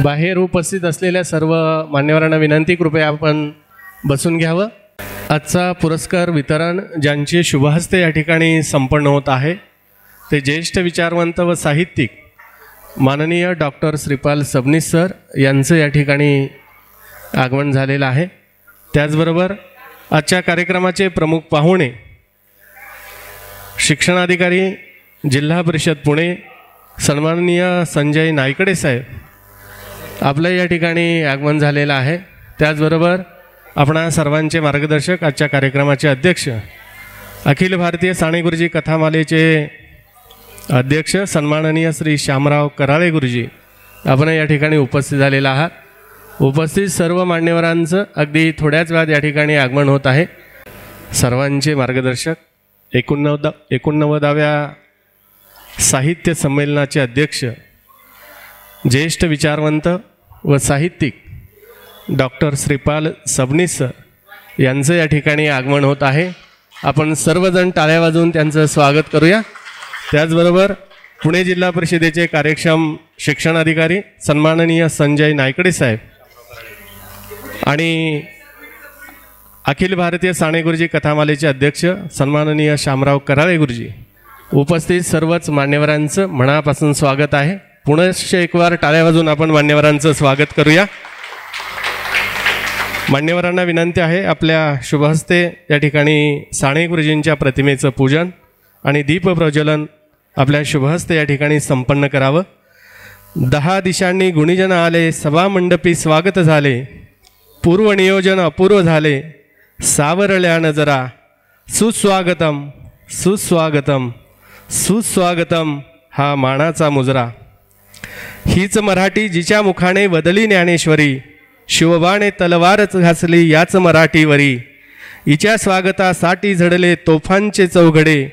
बाहेर उपस्थित असलेल्या सर्व मान्यवरांना विनंती, कृपया आपण बसून घ्यावं। आजचा पुरस्कार वितरण ज्यांचे शुभहस्ते या ठिकाणी संपन्न होत आहे ते ज्येष्ठ विचारवंत व साहित्यिक माननीय डॉक्टर श्रीपाल सबनीस सर यांचं या ठिकाणी आगमन झालेलं आहे। त्याचबरोबर आजच्या कार्यक्रमाचे प्रमुख पाहुणे शिक्षणाधिकारी जिल्हा परिषद पुणे सन्माननीय संजय नायकडे साहेब आपलं या ठिकाणी आगमन झालेलं आहे। त्याचबरोबर आपणा सर्वांचे मार्गदर्शक आजच्या कार्यक्रमाचे अध्यक्ष अखिल भारतीय साने गुरुजी कथामालेचे अध्यक्ष सन्माननीय श्री श्यामराव कराळे गुरुजी आपण या ठिकाणी उपस्थित झालेला आहात। उपस्थित सर्व मान्यवरांचं अगदी थोड्याच वेळात या ठिकाणी आगमन होत आहे। सर्वांचे मार्गदर्शक 89व्या साहित्य संमेलनाचे अध्यक्ष ज्येष्ठ विचारवंत व साहित्यिक डॉक्टर श्रीपाल सबनीस सर यांचं या ठिकाणी आगमन होत आहे। आपण सर्वजण टाळ्या वाजवून त्यांचं स्वागत करूया। त्याचबरोबर पुणे जिल्हा परिषदेचे कार्यक्षम शिक्षणाधिकारी सन्माननीय संजय नायकडे साहेब आणि अखिल भारतीय साने गुरुजी कथामालेचे अध्यक्ष सन्माननीय श्यामराव कराळे गुरुजी उपस्थित सर्वच मान्यवरांचं मनापासून स्वागत आहे। पुनश्च एक बार टाळ्या वाजवून आपण मान्यवरांचं स्वागत करूया। मान्यवरांना विनंती आहे आपल्या शुभहस्ते या ठिकाणी साने गुरुजींच्या प्रतिमेचं पूजन आणि दीप प्रज्वलन आपल्या शुभहस्ते या ठिकाणी संपन्न करावं। 10 दिशांनी गुणीजन आले, सभामंडपी स्वागत झाले, पूर्व नियोजन अपूर्व झाले, सावरल्यानं जरा सुस्वागतम सुस्वागतम सुस्वागतम हा मानाचा मुजरा। हीच मराठी जिच्या मुखाने वदली ज्ञानेश्वरी, शिवबाने तलवारच घासली याच मराठीवरी, हिच्या स्वागतासाठी झडले तोफांचे चौघडे,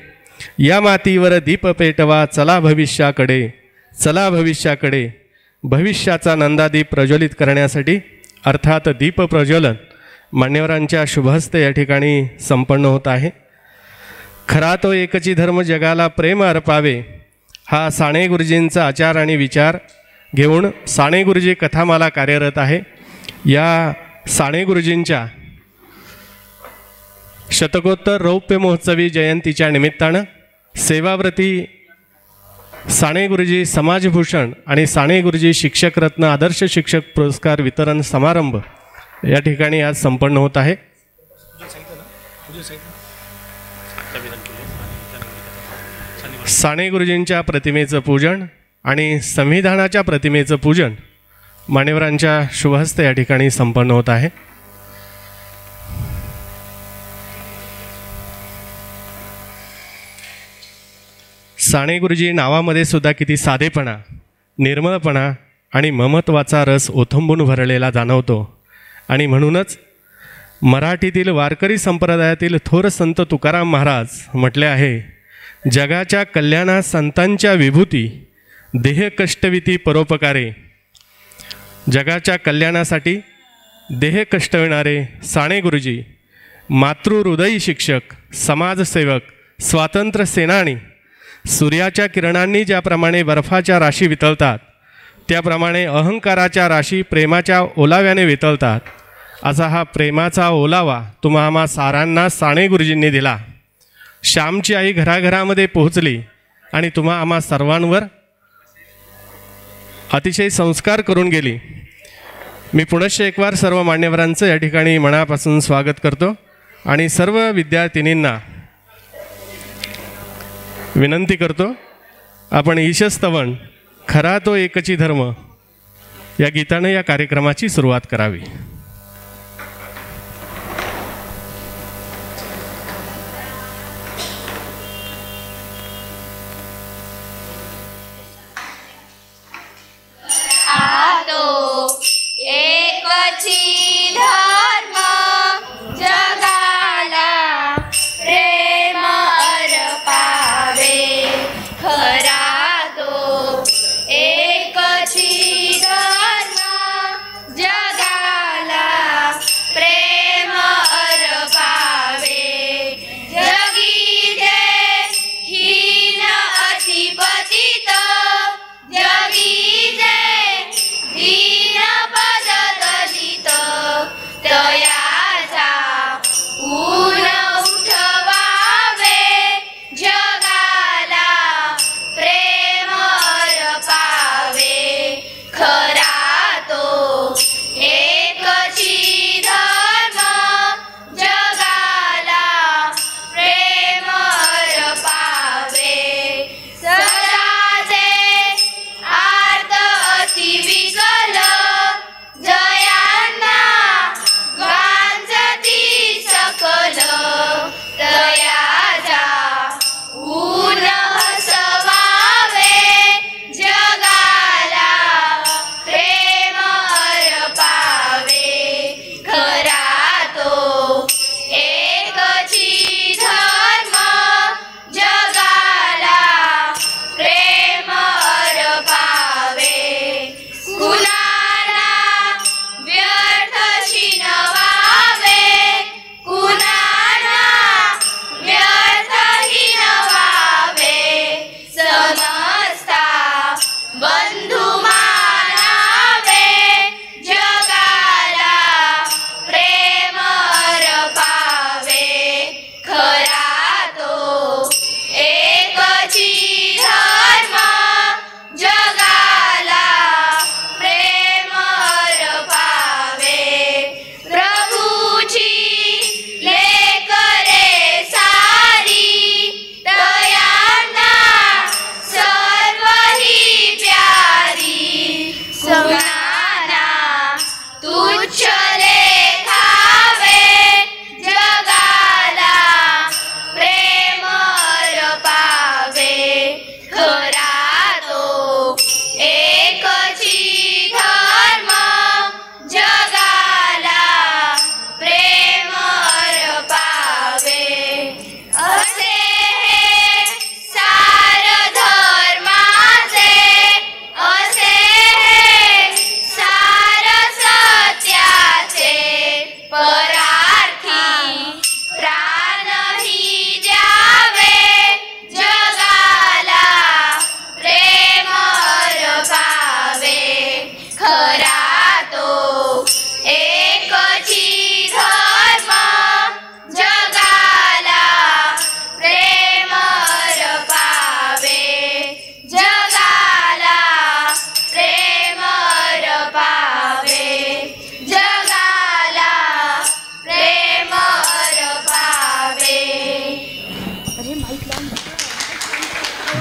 या मातीवर दीप पेटवा चला भविष्याकडे, चला भविष्याकडे। भविष्याचा नंदादीप प्रज्वलित करण्यासाठी अर्थात दीप प्रज्वलन मान्यवरांच्या शुभहस्ते या ठिकाणी संपन्न होत आहे। खरा तो एकची धर्म जगाला प्रेम अर्पावे हा साने गुरुजींचा आचार आणि विचार घेऊन साने गुरुजी कथामाला कार्यरत आहे। या साने गुरुजींच्या शतकोत्तर रौप्य महोत्सवी जयंतीच्या निमित्तानं सेवाव्रती साने गुरुजी समाजभूषण आणि साने गुरुजी शिक्षक रत्न आदर्श शिक्षक पुरस्कार वितरण समारंभ या ठिकाणी आज संपन्न होत आहे। साने गुरुजींच्या प्रतिमेचं पूजन आणि संविधानाच्या प्रतिमेचं पूजन मान्यवरांच्या शुभहस्ते या ठिकाणी संपन्न होत आहे। साने गुरुजी नावामध्ये सुद्धा किती साधेपणा, निर्मळपणा आणि ममत्वाचा रस ओथंबून भरलेला जाणवतो आणि म्हणूनच मराठीतील वारकरी संप्रदायातील थोर संत तुकाराम महाराज म्हटले आहे, जगाच्या कल्याणात संतांच्या विभूती देह कष्टविती परोपकारे। जगाच्या कल्याणासाठी देह कष्टविणारे साने गुरुजी मातृहृदयी शिक्षक, समाजसेवक, स्वातंत्र्य सेनानी सूर्याच्या किरणांनी ज्याप्रमाणे बर्फाच्या राशी वितळतात त्याप्रमाणे अहंकाराच्या राशी प्रेमाच्या ओलाव्याने वितळतात, असा हा प्रेमाचा ओलावा तुम्हा आम्हा सारांना साने गुरुजींनी दिला। श्यामची आई घराघरामध्ये पोहोचली आणि तुम्हा आम्हा सर्वांवर अतिशय संस्कार करून गेली। मी पुनश्च एक बार सर्व मान्यवरांचं या ठिकाणी मनापासून स्वागत करतो आणि सर्व विद्यार्थिनींना विनंती करतो आपण ईशस्तवन खरा तो एकची धर्म या गीतानं या कार्यक्रमाची सुरुवात करावी। जगाला प्रेम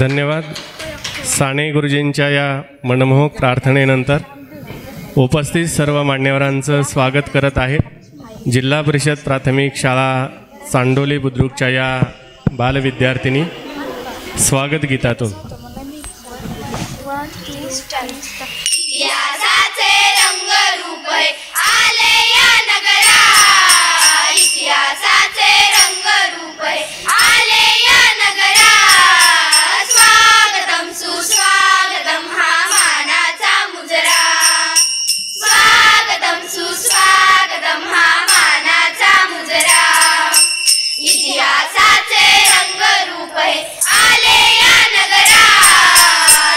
धन्यवाद. साने गुरुजींच्या या मनमोहक प्रार्थनेनंतर उपस्थित सर्व मान्यवरांचं स्वागत करत आहे. जिल्हा परिषद प्राथमिक शाळा चांडोली बुद्रुकच्या या बालविद्यार्थिनी स्वागत गीतातून. इतिहासाचे रंगरूप आले या नगरा, इतिहासाचे रंगरूप आले या नगरा. स्वागतम सुस्वागतम हा मानाचा मुजरा, स्वागतम सुस्वागतम हा मानाचा मुजरा. इतिहासाचे रंगरूप आले या नगरा,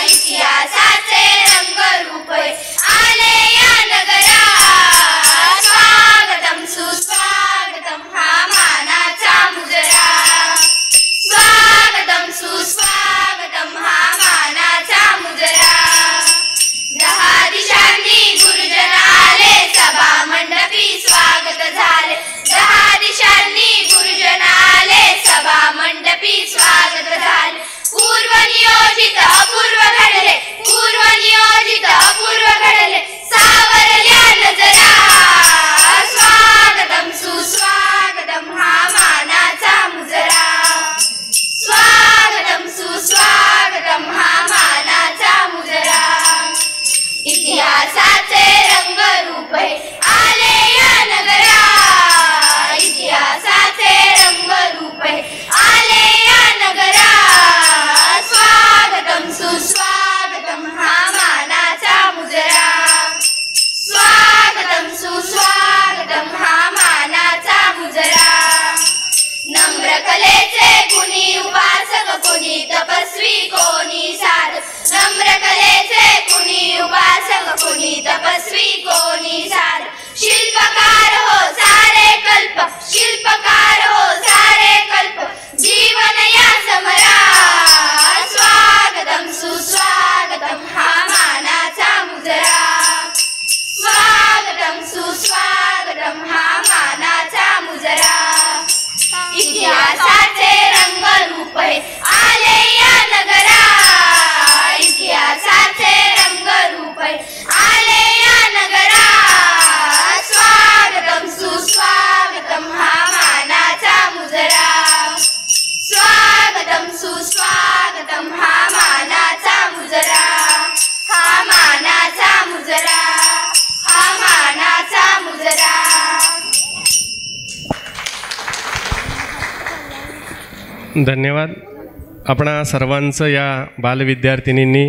इतिहासाचे रंगरूप आले या नगरा. स्वागतम सुस्वागतम हा मानाचा मुजरा, स्वागतम सुस्वागतम हा मानाचा मुजरा. 10 दिशांनी गुरुजन आले, सभा मंडपी स्वागत झाले. 10 दिशांनी गुरुजन आले, सभा मंडपी स्वागत झाले. पूर्व नियोजित अपूर्व घडले, पूर्व नियोजित अपूर्व घडले, सावरल्या नजरा. स्वागतम सुस्वागतम हा मानाचा मुजरा, स्वागतम सुस्वागतम हा मानाचा मुजरा. इतिहासाचे रंगरूप आले या नगरा, इतिहासाचे रंगरूप आले या नगरा. स्वागतम सुस्वागतम हा मानाचा मुजरा, स्वागतम सुस्वागतम हा मानाचा मुजरा. नम्र कलेचे कुणी उपासक, कुणी तपस्वी, कोणी साधक. नम्र कलेचे कुणी उपासक, कुणी तपस्वी, कोणी साधक. शिल्पकार हो सारे कल्प, शिल्पकार हो सारे कल्प, जीवन या समरा. स्वागतम सुस्वागतम हा मानाचा मुजरा, स्वागतम सुस्वागतम हा मानाचा मुजरा. इतिहासाचे रंगरूप आले या नगरा, इतिहासाचे रंगरूप आले या नगरा. स्वागतम सुस्वागतम हा मानाचा मुजरा, स्वागतम सुस्वागतम हा मानाचा मुजरा. हा मानाचा मुजरा, हा मानाचा मुजरा. धन्यवाद. आपणा सर्वांचं या बालविद्यार्थिनींनी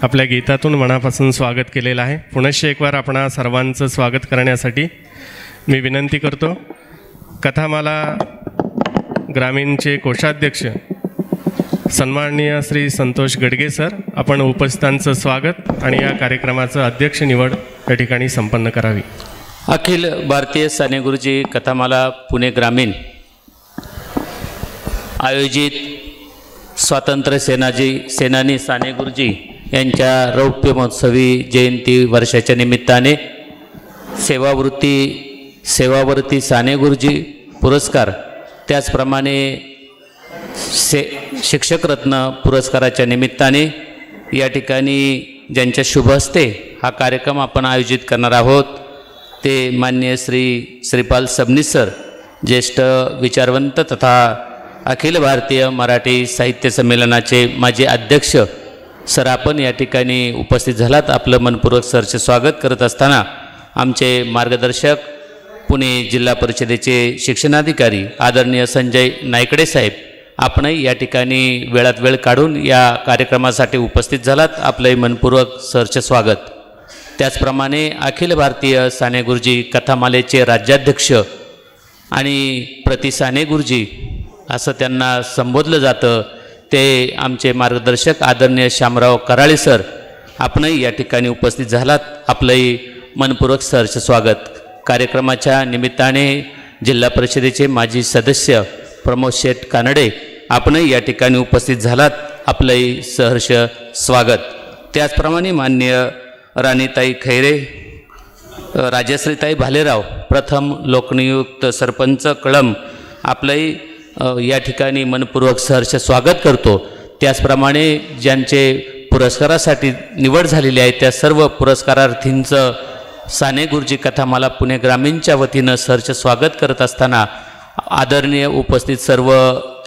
आपल्या गीतातून मनापासून स्वागत केलेलं आहे. पुनश्च एक वार आपणा सर्वांचं स्वागत करण्यासाठी मी विनंती करतो. कथामाला ग्रामीणचे कोषाध्यक्ष सन्माननीय श्री संतोष गडगे सर, आपण उपस्थितांचं स्वागत आणि या कार्यक्रमाचं अध्यक्ष निवड या ठिकाणी संपन्न करावी. अखिल भारतीय साने गुरुजी कथामाला पुणे ग्रामीण आयोजित स्वातंत्र्य सेनानी साने गुरुजी यांच्या रौप्य महोत्सवी जयंती वर्षाच्या निमित्ताने सेवावर्ती साने गुरुजी पुरस्कार, त्याचप्रमाणे शिक्षक रत्न पुरस्काराच्या निमित्ताने या ठिकाणी ज्यांच्या शुभ हस्ते हा कार्यक्रम आपण आयोजित करणार आहोत ते माननीय श्रीपाल सबनीस सर, ज्येष्ठ विचारवंत तथा अखिल भारतीय मराठी साहित्य संमेलनाचे माजी अध्यक्ष सर, आपण या ठिकाणी उपस्थित झालात. आपलं मनपूर्वक सरचे स्वागत करत असताना आमचे मार्गदर्शक पुणे जिल्हा परिषदेचे शिक्षणाधिकारी आदरणीय संजय नायकडे साहेब, आपणही या ठिकाणी वेळात वेळ काढून या कार्यक्रमासाठी उपस्थित झालात. आपलंही मनपूर्वक सरचे स्वागत. त्याचप्रमाणे अखिल भारतीय साने गुरुजी कथामालेचे राज्याध्यक्ष आणि प्रति साने गुरुजी असं त्यांना संबोधलं जातं, ते आमचे मार्गदर्शक आदरणीय शामराव कराळे सर, आपणही या ठिकाणी उपस्थित झालात. आपलंही मनपूर्वक सहर्ष स्वागत. कार्यक्रमाच्या निमित्ताने जिल्हा परिषदेचे माजी सदस्य प्रमोद शेठ कानडे, आपणही या ठिकाणी उपस्थित झालात. आपलंही सहर्ष स्वागत. त्याचप्रमाणे माननीय राणीताई खैरे, राजश्रीताई भालेराव, प्रथम लोकनियुक्त सरपंच कळंब, आपलंही या ठिकाणी मनपूर्वक सहर्ष स्वागत करतो. त्याचप्रमाणे ज्यांचे पुरस्कारासाठी निवड झालेली आहे त्या सर्व पुरस्कारार्थींचं साने गुरुजी कथामाला पुणे ग्रामीणच्या वतीनं सहर्ष स्वागत करत असताना आदरणीय उपस्थित सर्व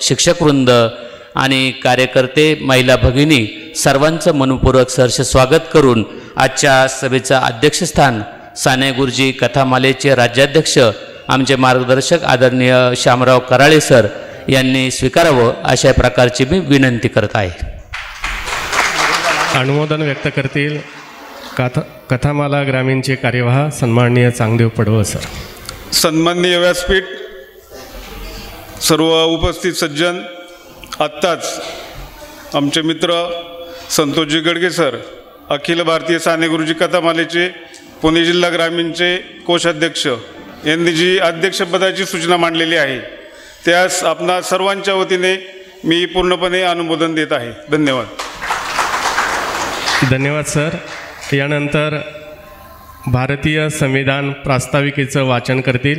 शिक्षकवृंद आणि कार्यकर्ते, महिला भगिनी सर्वांचं मनपूर्वक सहर्ष स्वागत करून आजच्या सभेचं अध्यक्षस्थान साने गुरुजी कथामालेचे राज्याध्यक्ष आमचे मार्गदर्शक आदरणीय शामराव कराळे सर यांनी स्वीकारावं अशा प्रकारची मी विनंती करत आहे. अनुमोदन व्यक्त करतील कथामाला ग्रामीणचे कार्यवाह सन्माननीय चांगदेव पडवळ सर. सन्माननीय व्यासपीठ, सर्व उपस्थित सज्जन, आत्ताच आमचे मित्र संतोषजी गडगे सर, अखिल भारतीय साने गुरुजी कथामालेचे पुणे जिल्हा ग्रामीणचे कोषाध्यक्ष यांनी जी अध्यक्षपदाची सूचना मांडलेली आहे त्यास आपणा सर्वांच्या वतीने मी पूर्णपणे अनुमोदन देत आहे. धन्यवाद. धन्यवाद सर. यानंतर भारतीय संविधान प्रास्ताविकेचं वाचन करतील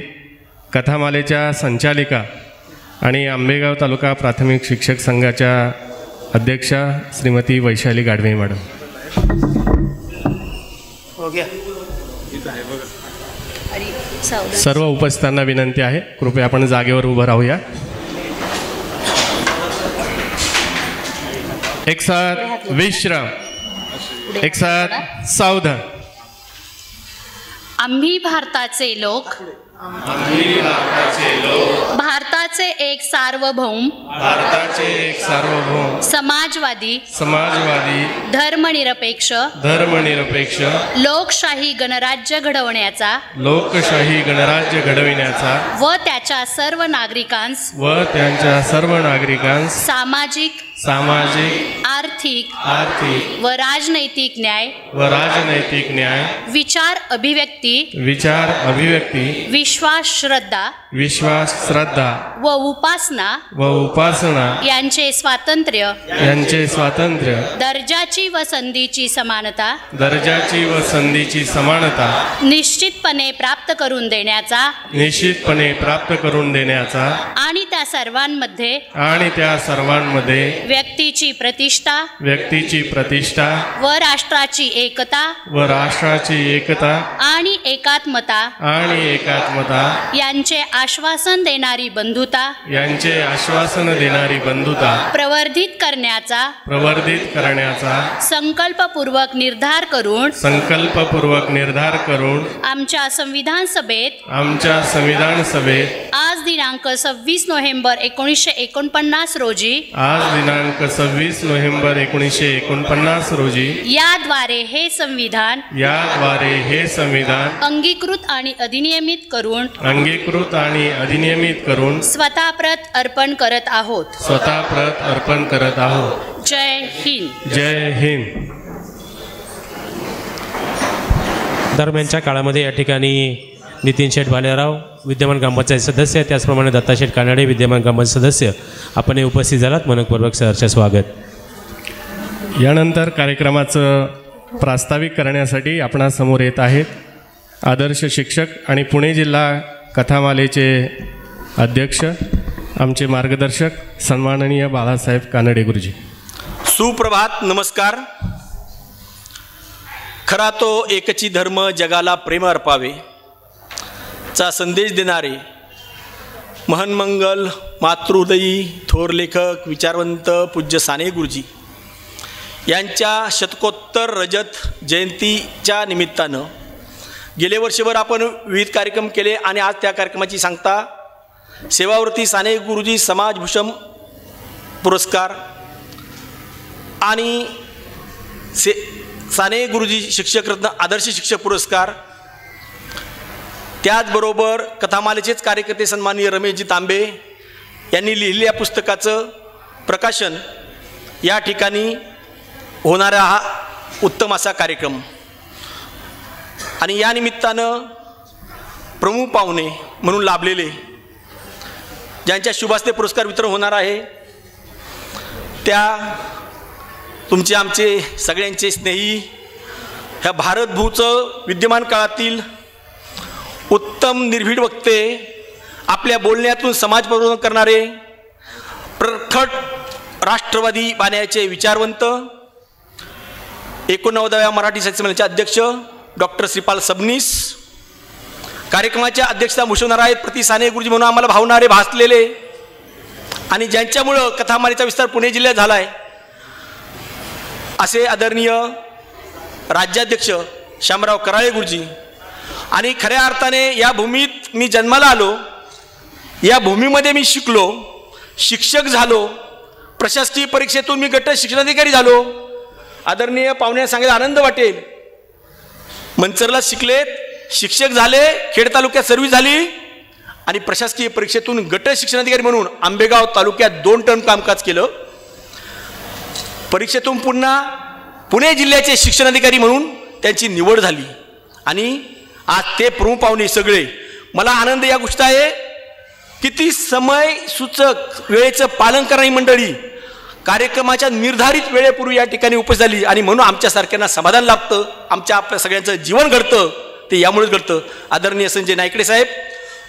कथामालेच्या संचालिका आणि आंबेगाव तालुका प्राथमिक शिक्षक संघाच्या अध्यक्षा श्रीमती वैशाली गाढवे मॅडम. सर्व उपस्थितांना विनंती आहे, कृपया आपण जागेवर उभं राहूया. एक साथ विश्राम, एक साथ सावधान. आम्ही भारताचे लोक, भारताचे एक सार्वभौम, समाजवादी, धर्मनिरपेक्ष, लोकशाही गणराज्य घडविण्याचा व त्याच्या सर्व नागरिकांस सामाजिक, आर्थिक व राजनैतिक न्याय, विचार अभिव्यक्ती, विश्वास श्रद्धा व उपासना यांचे स्वातंत्र्य, दर्जाची व संधीची समानता निश्चितपणे प्राप्त करून देण्याचा आणि त्या सर्वांमध्ये व्यक्तीची प्रतिष्ठा व राष्ट्राची एकता आणि एकात्मता यांचे आश्वासन देणारी बंधुता प्रवर्धित करण्याचा संकल्पपूर्वक निर्धार करून आमच्या संविधान सभेत आज दिनांक 26 नोव्हेंबर 1949 रोजी याद्वारे हे संविधान अंगीकृत आणि अधिनियमित करून स्वतःप्रत अर्पण करत आहोत. जय हिंद. जय हिंद. दरम्यानच्या काळामध्ये या ठिकाणी नितीन शेठ भालेराव विद्यमान ग्रामपंचायत सदस्य, त्याचप्रमाणे दत्ता शेठ कानडे विद्यमान ग्रामपंचायत सदस्य, आपण उपस्थित झालात. मनपूर्वक सहर्ष स्वागत. यानंतर कार्यक्रमाचं प्रास्ताविक करण्यासाठी आपणासमोर येत आहेत आदर्श शिक्षक आणि पुणे जिल्हा कथामालेचे अध्यक्ष आमचे मार्गदर्शक सन्माननीय बाळासाहेब कानडे गुरुजी. सुप्रभात, नमस्कार. खरा तो एकची धर्म जगाला प्रेम अर्पावे, चा संदेश देणारे महनमंगल मातृहृदयी थोर लेखक विचारवंत पूज्य साने गुरुजी यांच्या शतकोत्तर रजत जयंतीच्या निमित्तानं गेले वर्षभर आपण विविध कार्यक्रम केले आणि आज त्या कार्यक्रमाची सांगता सेवाव्रती साने गुरुजी समाजभूषण पुरस्कार आणि साने गुरुजी शिक्षकरत्न आदर्श शिक्षक पुरस्कार, त्याचबरोबर कथामालेचेच कार्यकर्ते सन्माननीय रमेशजी तांबे यांनी लिहिलेल्या पुस्तकाचं प्रकाशन या ठिकाणी होणारा हा उत्तम असा कार्यक्रम आणि या निमित्तानं प्रमुख पाहुणे म्हणून लाभलेले ज्यांच्या शुभास्ते पुरस्कार वितरण होणार आहे त्या तुमचे आमचे सगळ्यांचे स्नेही ह्या भारतभूचं विद्यमान काळातील उत्तम निर्भीड वक्ते, आपल्या बोलण्यातून समाज परिवर्तन करणारे, प्रखट राष्ट्रवादी बाण्याचे विचारवंत, 89व्या मराठी साहित्य संमेलनाचे अध्यक्ष डॉक्टर श्रीपाल सबनीस, कार्यक्रमाच्या अध्यक्षता भूषवणार आहेत प्रति साने गुरुजी म्हणून आम्हाला भावणारे भासलेले आणि ज्यांच्यामुळं कथामालेचा विस्तार पुणे जिल्ह्यात झाला आहे असे आदरणीय राज्याध्यक्ष शामराव कराळे गुरुजी आणि खऱ्या अर्थाने या भूमीत मी जन्माला आलो, या भूमीमध्ये मी शिकलो, शिक्षक झालो, प्रशासकीय परीक्षेतून मी गट शिक्षणाधिकारी झालो. आदरणीय पाहुण्या सांगायला आनंद वाटेल, मंचरला शिकलेत, शिक्षक झाले, खेड तालुक्यात सर्व्हिस झाली आणि प्रशासकीय परीक्षेतून गट शिक्षणाधिकारी म्हणून आंबेगाव तालुक्यात 2 टर्म कामकाज केलं. परीक्षेतून पुन्हा पुणे जिल्ह्याचे शिक्षणाधिकारी म्हणून त्यांची निवड झाली आणि आज ते प्रमुख पाहुणे सगळे. मला आनंद या गोष्ट आहे, किती समय सूचक वेळेचं पालन करणारी मंडळी कार्यक्रमाच्या निर्धारित वेळेपूर्वी या ठिकाणी उपस्थित झाली आणि म्हणून आमच्यासारख्यांना समाधान लाभतं, आपल्या सगळ्यांचं जीवन घडतं ते यामुळेच घडतं. आदरणीय संजय नायकडे साहेब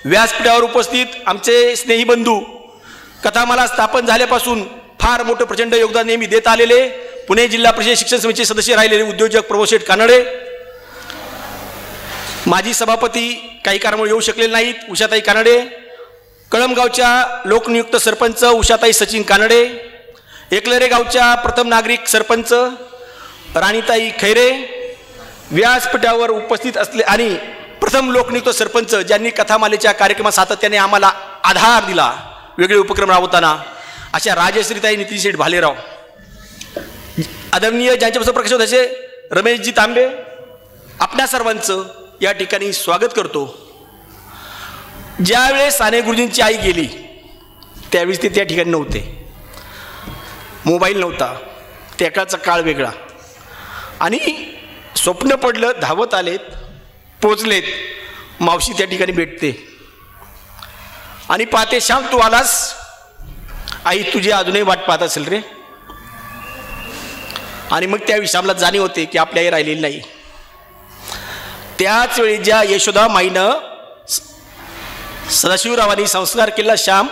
व्यासपीठावर उपस्थित आमचे स्नेही बंधू, कथामाला स्थापन झाल्यापासून फार मोठं प्रचंड योगदान नेहमी देत आलेले, पुणे जिल्हा परिषद शिक्षण समितीचे सदस्य राहिलेले उद्योजक प्रभूशेठ कानडे, माजी सभापती काही कारणामुळे येऊ शकलेले नाहीत उषाताई कानडे, कळमगावच्या लोकनियुक्त सरपंच उषाताई सचिन कानडे, एकलरे गावच्या प्रथम नागरिक सरपंच राणीताई खैरे व्यासपीठावर उपस्थित असले आणि प्रथम लोकनियुक्त सरपंच ज्यांनी कथामालेच्या कार्यक्रमात सातत्याने आम्हाला आधार दिला वेगळे उपक्रम राबवताना अशा राजश्रीताई नितीन शेठ भालेराव, आदरणीय ज्यांच्यापासून प्रकाश होत असे रमेशजी तांबे, आपल्या सर्वांचं या ठिकाणी स्वागत करतो. ज्यावेळेस साने गुरुजींची आई गेली त्यावेळेस ते त्या ठिकाणी नव्हते, मोबाईल नव्हता, त्याकाळचा काळ वेगळा आणि स्वप्न पडलं, धावत आलेत, पोचलेत, मावशी त्या ठिकाणी भेटते आणि पाहते श्याम तू आलास, आई तुझी अजूनही वाट पाहत असेल रे. आणि मग त्या श्यामला जाणीव होते की आपली आई राहिलेली नाही. त्याच वेळी ज्या यशोदा माईनं सदाशिवरावांनी संस्कार केला श्याम,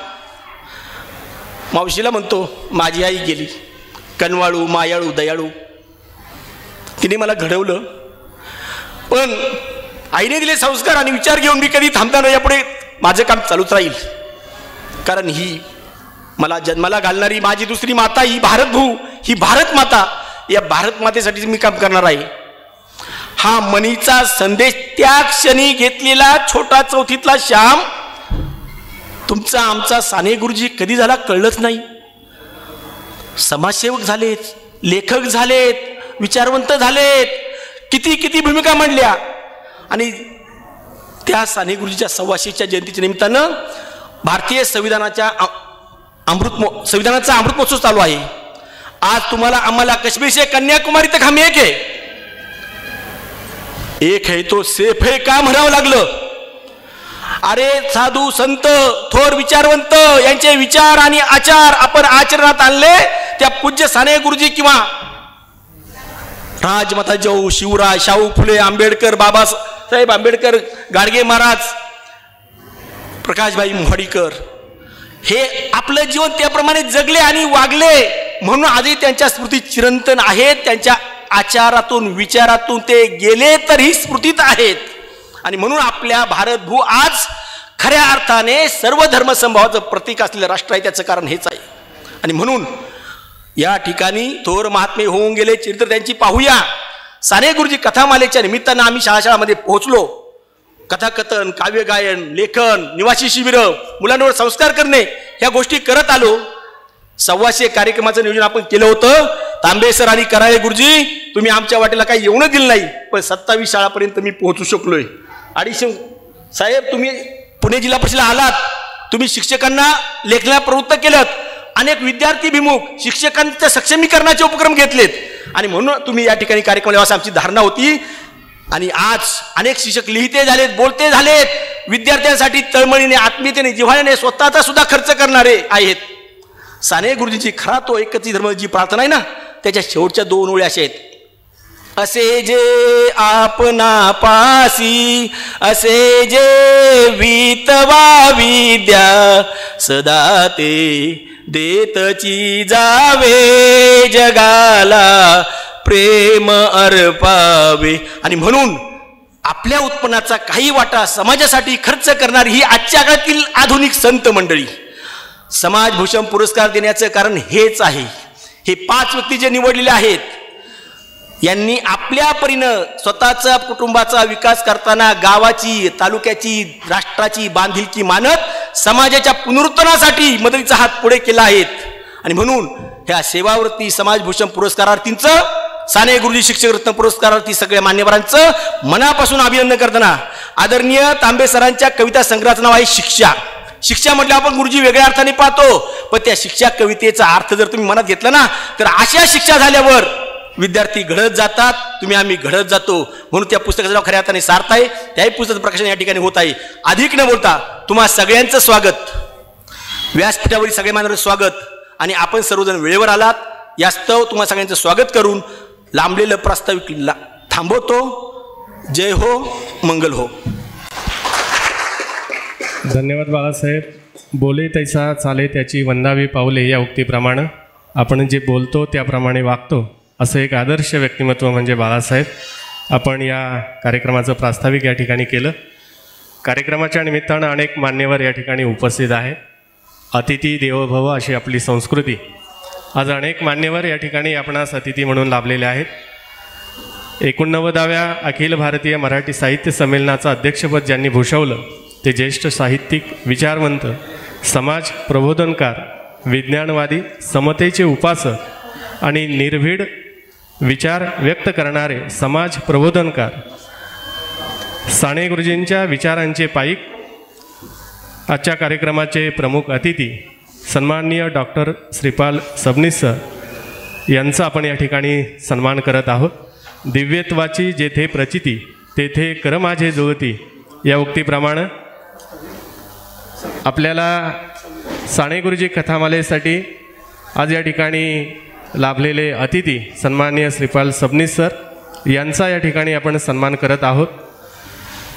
मावशीला म्हणतो माझी आई गेली, कनवाळू मायाळू दयाळू, तिने मला घडवलं पण आईने दिले संस्कार आणि विचार घेऊन मी कधी थांबणार नाही, यापुढे माझं काम चालूच राहील, कारण ही मला जन्माला घालणारी माझी दुसरी माता, ही भारतभू, ही भारत माता, या भारत मातेसाठी मी काम करणार आहे. हा मनीचा संदेश त्या क्षणी घेतलेला छोटा चौथीतला श्याम तुमचा आमचा साने गुरुजी कधी झाला कळलंच नाही. समाजसेवक झालेत, लेखक झालेत, विचारवंत झालेत, किती किती भूमिका मांडल्या आणि त्या साने गुरुजीच्या 125च्या जयंतीच्या निमित्तानं भारतीय संविधानाचा अमृत महोत्सव चालू आहे. आज तुम्हाला आम्हाला काश्मीर से कन्याकुमारी तक हम एक है तो सेफ है का म्हणावं लागलं. अरे साधू संत थोर विचारवंत यांचे विचार आणि आचार आपण आचरणात आणले, त्या पूज्य साने गुरुजी किंवा राजमाता जिजाऊ, शिवराय, शाहू फुले, आंबेडकर, बाबासाहेब आंबेडकर, गाडगे महाराज, प्रकाशभाई मोहाडीकर हे आपलं जीवन त्याप्रमाणे जगले आणि वागले म्हणून आजही त्यांच्या स्मृती चिरंतन आहेत. त्यांच्या आचारातून विचारातून ते गेले तरी स्मृतीत आहेत आणि म्हणून आपल्या भारतभू आज खऱ्या अर्थाने सर्व धर्मसंभावाचं प्रतीक असलेलं राष्ट्र आहे. त्याचं कारण हेच आहे. आणि म्हणून या ठिकाणी थोर महात्मे होऊन गेले, चरित्र त्यांची पाहूया. साने गुरुजी कथामालेच्या निमित्तानं आम्ही शाळामध्ये पोहोचलो. कथाकथन, काव्यगायन, लेखन, निवासी शिबिरं, मुलांवर संस्कार करणे ह्या गोष्टी करत आलो. 125 कार्यक्रमाचं नियोजन आपण केलं होतं. तांबे सर आणि कराळे गुरुजी तुम्ही आमच्या वाटेला काही येऊन दिलं नाही, पण 27 शाळापर्यंत मी पोहोचू शकलोय. 250 साहेब तुम्ही पुणे जिल्हा परिषदेला आलात, तुम्ही शिक्षकांना लेखनाला प्रवृत्त केलं, अनेक विद्यार्थीभिमुख शिक्षकांच्या सक्षमीकरणाचे उपक्रम घेतलेत आणि म्हणून तुम्ही या ठिकाणी कार्यक्रम लावा आमची धारणा होती. आणि आज अनेक शिक्षक लिहिते झालेत, बोलते झालेत, विद्यार्थ्यांसाठी तळमळीने, आत्मीयतेने, जिव्हाळ्याने स्वतःचा सुद्धा खर्च करणारे आहेत. साने गुरुजींची खरा तो एकच धर्म जी प्रार्थना आहे ना, त्याच्या शेवटच्या 2 ओळी अशा आहेत. असे जे आपणा पासी असे जे वितवा विद्या सदा ते देतची जावे जगाला प्रेम अर्पावे. आणि म्हणून आपल्या उत्पन्नाचा काही वाटा समाजासाठी खर्च करणारी ही आजच्या काळातील आधुनिक संत मंडळी. समाजभूषण पुरस्कार देण्याचं कारण हेच आहे. हे 5 व्यक्ती जे निवडलेले आहेत यांनी आपल्या परीनं स्वतःचा कुटुंबाचा विकास करताना गावाची, तालुक्याची, राष्ट्राची बांधिलकी मानत समाजाच्या पुनरुत्थानासाठी मदतीचा हात पुढे केला आहे. आणि म्हणून ह्या सेवावृत्ती समाजभूषण पुरस्कारार्थींचं, साने गुरुजी शिक्षकरत्न पुरस्कारार्थी सगळ्या मान्यवरांचं मनापासून अभिनंदन करताना आदरणीय तांबे सरांच्या कविता संग्रहाचं नाव आहे शिक्षा. शिक्षा म्हटलं आपण गुरुजी वेगळ्या अर्थाने पाहतो, पण त्या शिक्षा कवितेचा अर्थ जर तुम्ही मनात घेतला ना तर अशा शिक्षा झाल्यावर विद्यार्थी घडत जातात, तुम्ही आम्ही घडत जातो. म्हणून त्या पुस्तकाचं नाव खऱ्या अर्थाने सार्थ आहे. त्याही पुस्तकाचं प्रकाशन या ठिकाणी होत आहे. अधिक न बोलता तुम्हा सगळ्यांचं स्वागत, व्यासपीठावरील सगळ्या मान्यवर स्वागत. आणि आपण सर्वजण वेळेवर आलात यास्तव तुम्हा सगळ्यांचं स्वागत करून लांबलेलं प्रास्ताविक थांबवतो. जय हो, मंगल हो. धन्यवाद बाळासाहेब. बोले तैसा चाले त्याची वंदावी पावले या उक्तीप्रमाणे आपण जे बोलतो त्याप्रमाणे वागतो असं एक आदर्श व्यक्तिमत्व म्हणजे बाळासाहेब. आपण या कार्यक्रमाचं प्रास्ताविक या ठिकाणी केलं. कार्यक्रमाच्या निमित्तानं अनेक मान्यवर या ठिकाणी उपस्थित आहे. अतिथी देवो भव अशी आपली संस्कृती. आज अनेक मान्यवर या ठिकाणी आपणास अतिथी म्हणून लाभलेले आहेत. 89व्या अखिल भारतीय मराठी साहित्य संमेलनाचं अध्यक्षपद ज्यांनी भूषवलं ते ज्येष्ठ साहित्यिक, विचारवंत, समाज प्रबोधनकार, विज्ञानवादी, समतेचे उपासक आणि निर्भीड विचार व्यक्त करणारे समाज प्रबोधनकार, साने गुरुजींच्या विचारांचे पाईक. आजच्या कार्यक्रमाचे प्रमुख अतिथी सन्माननीय डॉक्टर श्रीपाल सबनीस सर यांचा आपण या ठिकाणी सन्मान करत आहोत. दिव्यत्वाची जेथे प्रचिती तेथे कर माझे जुळती या उक्तीप्रमाणे आपल्याला साने गुरुजी कथामालेसाठी आज या ठिकाणी लाभलेले अतिथी सन्माननीय श्रीपाल सबनीस सर यांचा या ठिकाणी आपण सन्मान करत आहोत.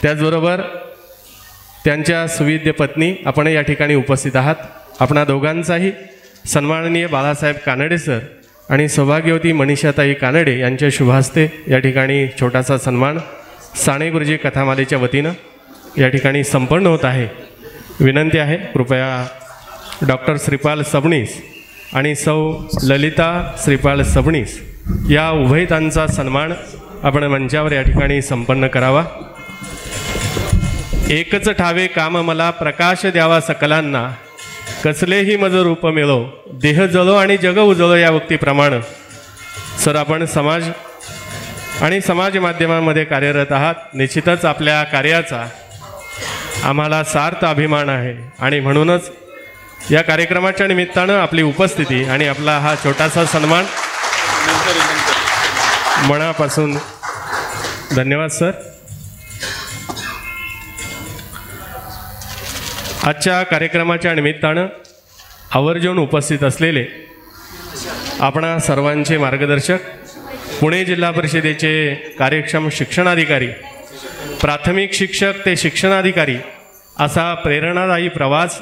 त्याचबरोबर त्यांच्या सुविद्य पत्नी आपण या ठिकाणी उपस्थित आहात. आपणा दोघांचाही सन्माननीय बाळासाहेब कानडे सर आणि सौभाग्यवती मनीषाताई कानडे यांच्या शुभहस्ते या ठिकाणी छोटासा सन्मान साने गुरुजी कथामालेच्या वतीनं या ठिकाणी संपन्न होत आहे. विनंती आहे कृपया डॉक्टर श्रीपाल सबनीस आणि सौ ललिता श्रीपाल सबनीस या उभयतांचा सन्मान आपण मंचावर या ठिकाणी संपन्न करावा. एकच ठावे काम मला प्रकाश द्यावा सकलांना, कसलेही मज रूप मिळो, देह जळो आणि जग उजळो या उक्तीप्रमाणे सर आपण समाज आणि समाज माध्यमांमध्ये कार्यरत आहात. निश्चितच आपल्या कार्याचा आम्हाला सार्थ अभिमान आहे आणि म्हणूनच या कार्यक्रमाच्या निमित्तानं आपली उपस्थिती आणि आपला हा छोटासा सन्मान मनापासून धन्यवाद सर. आजच्या कार्यक्रमाच्या निमित्तानं आवर्जून उपस्थित असलेले आपणा सर्वांचे मार्गदर्शक, पुणे जिल्हा परिषदेचे कार्यक्षम शिक्षणाधिकारी, प्राथमिक शिक्षक ते शिक्षणाधिकारी असा प्रेरणादायी प्रवास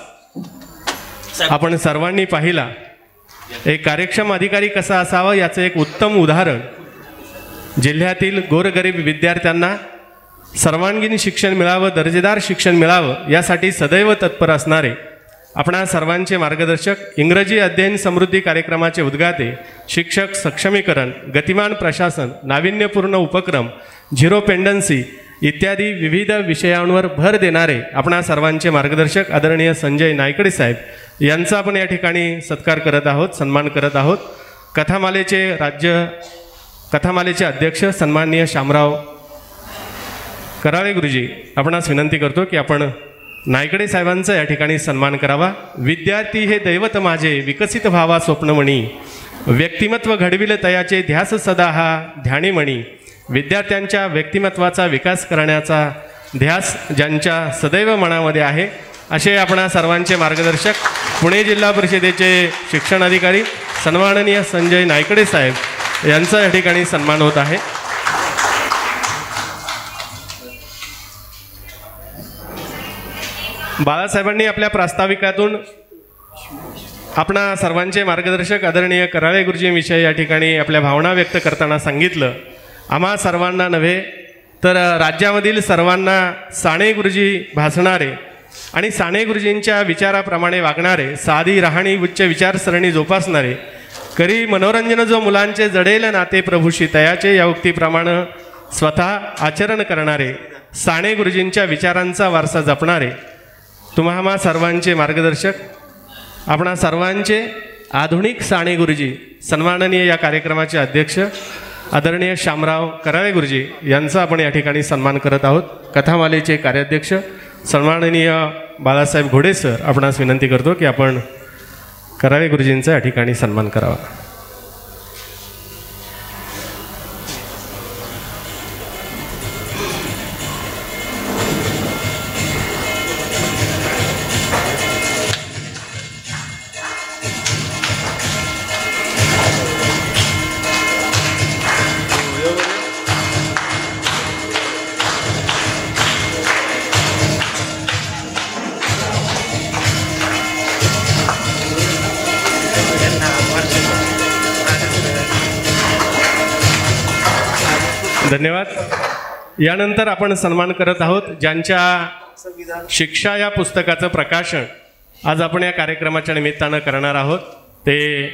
आपण सर्वांनी पाहिला. एक कार्यक्षम अधिकारी कसा असावा याचं एक उत्तम उदाहरण जिल्ह्यातील गोरगरीब विद्यार्थ्यांना सर्वांगीण शिक्षण मिळावं, दर्जेदार शिक्षण मिळावं यासाठी सदैव तत्पर असणारे आपणा सर्वांचे मार्गदर्शक, इंग्रजी अध्ययन समृद्धी कार्यक्रमाचे उद्गाते, शिक्षक सक्षमीकरण, गतिमान प्रशासन, नाविन्यपूर्ण उपक्रम, झिरो पेंडन्सी इत्यादी विविध विषयांवर भर देणारे आपणा सर्वांचे मार्गदर्शक आदरणीय संजय नायकडे साहेब यांचा आपण या ठिकाणी सत्कार करत आहोत, सन्मान करत आहोत. कथामालेचे अध्यक्ष सन्माननीय शामराव कराळे गुरुजी आपणास विनंती करतो की आपण नायकडे साहेबांचा या ठिकाणी सन्मान करावा. विद्यार्थी हे दैवत माझे, विकसित व्हावा स्वप्नमणी, व्यक्तिमत्व घडविले तयाचे, ध्यास सदा हा ध्यानीमणी. विद्यार्थ्यांच्या व्यक्तिमत्वाचा विकास करण्याचा ध्यास ज्यांच्या सदैव मनामध्ये आहे असे आपणा सर्वांचे मार्गदर्शक पुणे जिल्हा परिषदेचे शिक्षण अधिकारी सन्माननीय संजय नायकडे साहेब यांचा या ठिकाणी सन्मान होत आहे. बाळासाहेबांनी आपल्या प्रास्ताविकातून आपणा सर्वांचे मार्गदर्शक आदरणीय कराळे गुरुजींविषयी या ठिकाणी आपल्या भावना व्यक्त करताना सांगितलं. आम्हा सर्वांना नव्हे तर राज्यामधील सर्वांना साने गुरुजी भासणारे आणि साने गुरुजींच्या विचाराप्रमाणे वागणारे, साधी राहणी उच्च विचारसरणी जोपासणारे, करी मनोरंजन जो मुलांचे जडेल नाते प्रभूशी तयाचे या उक्तीप्रमाणे स्वतः आचरण करणारे, साने गुरुजींच्या विचारांचा वारसा जपणारे तुम्हा सर्वांचे मार्गदर्शक आपणा सर्वांचे आधुनिक साने गुरुजी सन्माननीय या कार्यक्रमाचे अध्यक्ष आदरणीय शामराव कराळे गुरुजी यांचा आपण या ठिकाणी सन्मान करत आहोत. कथामालेचे कार्याध्यक्ष सन्माननीय बाळासाहेब घोडे सर आपणास विनंती करतो की आपण कराळे गुरुजींचा या ठिकाणी सन्मान करावा. धन्यवाद. यानंतर आपण सन्मान करत आहोत ज्यांच्या शिक्षा या पुस्तकाचं प्रकाशन आज आपण या कार्यक्रमाच्या निमित्तानं करणार आहोत. ते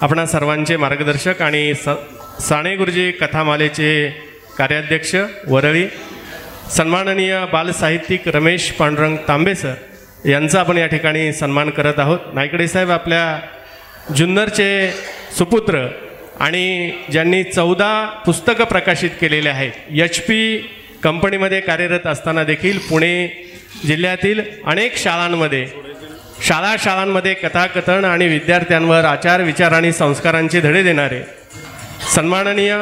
आपणा सर्वांचे मार्गदर्शक आणि साने गुरुजी कथामालेचे कार्याध्यक्ष वरळी सन्माननीय बालसाहित्यिक रमेश पांडुरंग तांबे सर यांचा आपण या ठिकाणी सन्मान करत आहोत. नायकडे साहेब आपल्या जुन्नरचे सुपुत्र आणि ज्यांनी 14 पुस्तकं प्रकाशित केलेले आहेत. HP कंपनीमध्ये कार्यरत असताना देखील पुणे जिल्ह्यातील अनेक शाळांमध्ये कथाकथन आणि विद्यार्थ्यांवर आचार विचार आणि संस्कारांचे धडे देणारे सन्माननीय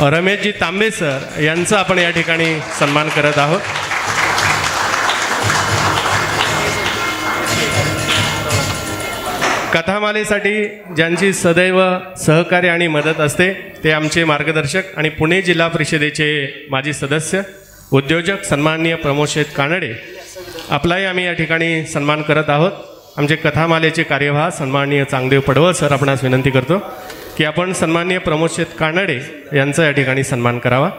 रमेशजी तांबे सर यांचा आपण या ठिकाणी सन्मान करत आहोत. कथामालेसाठी ज्यांची सदैव सहकार्य आणि मदत असते ते आमचे मार्गदर्शक आणि पुणे जिल्हा परिषदेचे माजी सदस्य उद्योजक सन्माननीय प्रमोद कानडे आपलाही आम्ही या ठिकाणी सन्मान करत आहोत. आमचे कथामालेचे कार्यवाह सन्माननीय चांगदेव पडवळ सर आपणास विनंती करतो की आपण सन्माननीय प्रमोद कानडे यांचा या ठिकाणी सन्मान करावा.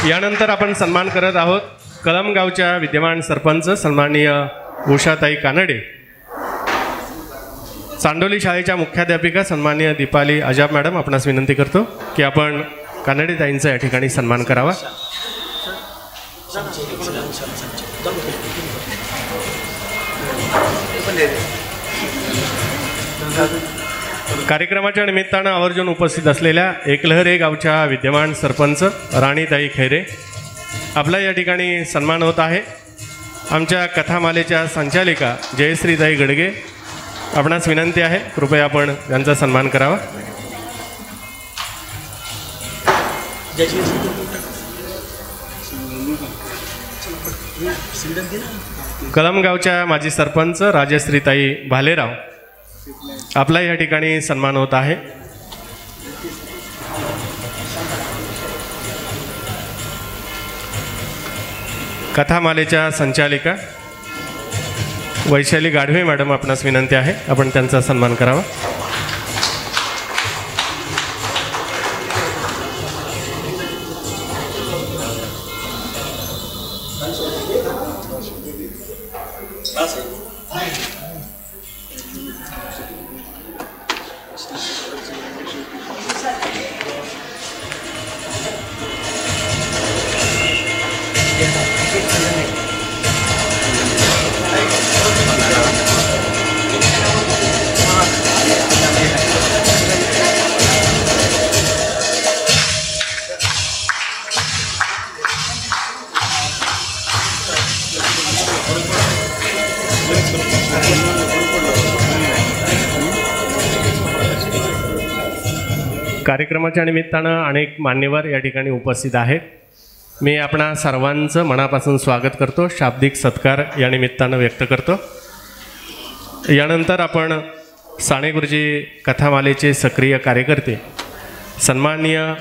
यानंतर आपण सन्मान करत आहोत कळमगावच्या विद्यमान सरपंच सन्माननीय उषाताई कानडे, चांडोली शाळेच्या मुख्याध्यापिका सन्माननीय दीपाली आजाब मॅडम आपणास विनंती करतो की आपण कानडे ताईंचा या ठिकाणी सन्मान करावा. कार्यक्रमाच्या निमित्तानं आवर्जून उपस्थित असलेल्या एकलहरे गावच्या विद्यमान सरपंच राणीताई खैरे आपला या ठिकाणी सन्मान होत आहे. आमच्या कथामालेच्या संचालिका जयश्रीताई गडगे आपणास विनंती आहे कृपया आपण त्यांचा सन्मान करावा. कळमगावच्या माजी सरपंच राजश्रीताई भालेराव आपला या ठिकाणी सन्मान होत आहे. कथामालेच्या संचालिका वैशाली गाढवे मॅडम, आपणास विनंती आहे आपण त्यांचा सन्मान करावा. कार्यक्रमाच्या निमित्तानं अनेक मान्यवर या ठिकाणी उपस्थित आहेत. मी आपणा सर्वांचं मनापासून स्वागत करतो, शाब्दिक सत्कार या निमित्तानं व्यक्त करतो. यानंतर आपण साने गुरुजी कथामालेचे सक्रिय कार्यकर्ते सन्माननीय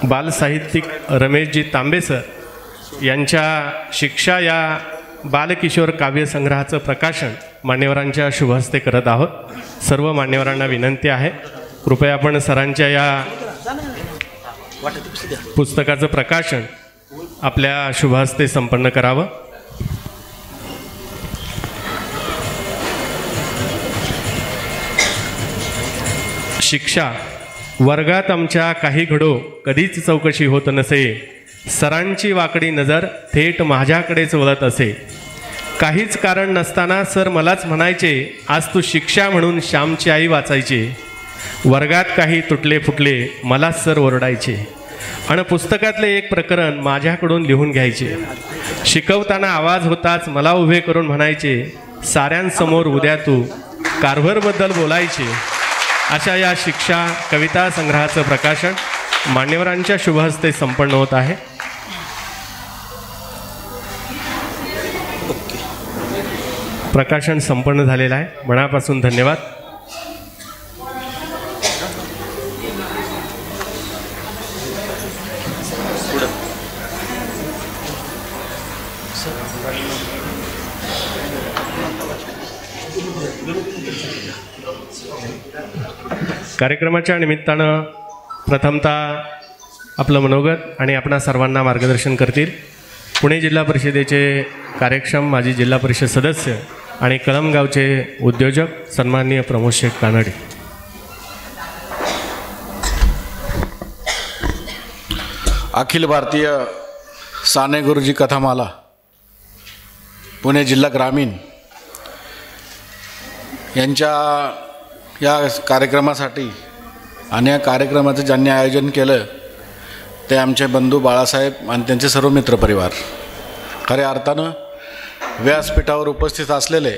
बालसाहित्यिक रमेशजी तांबे सर यांच्या शिक्षा या बालकिशोर काव्यसंग्रहाचं प्रकाशन मान्यवरांच्या शुभहस्ते करत आहोत. सर्व मान्यवरांना विनंती आहे, कृपया आपण सरांच्या या पुस्तकाचं प्रकाशन आपल्या शुभहस्ते संपन्न करावं. शिक्षा वर्गात आमच्या काही घडो कधीच चौकशी होत नसे, सरांची वाकडी नजर थेट माझ्याकडेच वळत असे. काहीच कारण नसताना सर मलाच म्हणायचे, आज तू शिक्षा म्हणून श्यामची आई वाचायची. वर्गात काही तुटले फुटले मलाच सर ओरडायचे आणि पुस्तकातले एक प्रकरण माझ्याकडून लिहून घ्यायचे. शिकवताना आवाज होताच मला उभे करून म्हणायचे, साऱ्यांसमोर उद्या तू कारभारबद्दल बोलायचे. अशा या शिक्षा कविता संग्रहाचं प्रकाशन मान्यवरांच्या शुभहस्ते संपन्न होत आहे. प्रकाशन संपन्न झालेलं आहे, मनापासून धन्यवाद. कार्यक्रमाच्या निमित्तानं प्रथमतः आपलं मनोगत आणि आपणा सर्वांना मार्गदर्शन करतील पुणे जिल्हा परिषदेचे कार्यक्षम माजी जिल्हा परिषद सदस्य आणि कळमगावचे उद्योजक सन्माननीय प्रमोद शेठ कानडे. अखिल भारतीय साने गुरुजी कथामाला पुणे जिल्हा ग्रामीण यांच्या या कार्यक्रमासाठी आणि या कार्यक्रमाचं ज्यांनी आयोजन केलं ते आमचे बंधू बाळासाहेब आणि त्यांचे सर्व मित्रपरिवार. खऱ्या अर्थानं व्यासपीठावर उपस्थित असलेले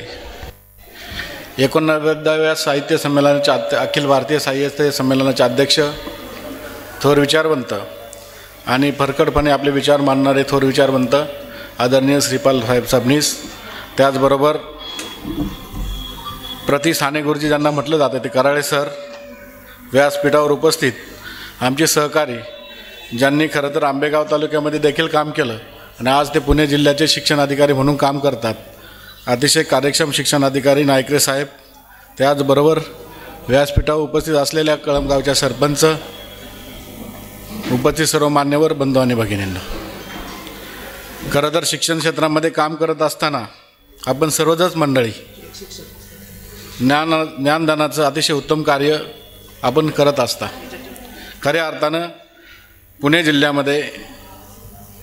89व्या साहित्य संमेलनाचे अखिल भारतीय साहित्य संमेलनाचे अध्यक्ष, थोर विचारवंत आणि फरकटपणे आपले विचार मांडणारे थोर विचारवंत आदरणीय श्रीपाल साहेब सबनीस, त्याचबरोबर प्रति साने गुरुजी ज्यांना म्हटलं जातं ते कराळे सर, व्यासपीठावर उपस्थित आमचे सहकारी ज्यांनी खरं तर आंबेगाव तालुक्यामध्ये देखील काम केलं आणि आज ते पुणे जिल्ह्याचे शिक्षण अधिकारी म्हणून काम करतात, अतिशय कार्यक्षम शिक्षण अधिकारी नायकरे साहेब, त्याचबरोबर व्यासपीठावर उपस्थित असलेल्या कळमगावच्या सरपंच, उपस्थित सर्व मान्यवर बंधू आणि भगिनींना. खरं तर शिक्षण क्षेत्रामध्ये काम करत असताना आपण सर्वच मंडळी ज्ञानदानाचं अतिशय उत्तम कार्य आपण करत असता. खऱ्या अर्थानं पुणे जिल्ह्यामध्ये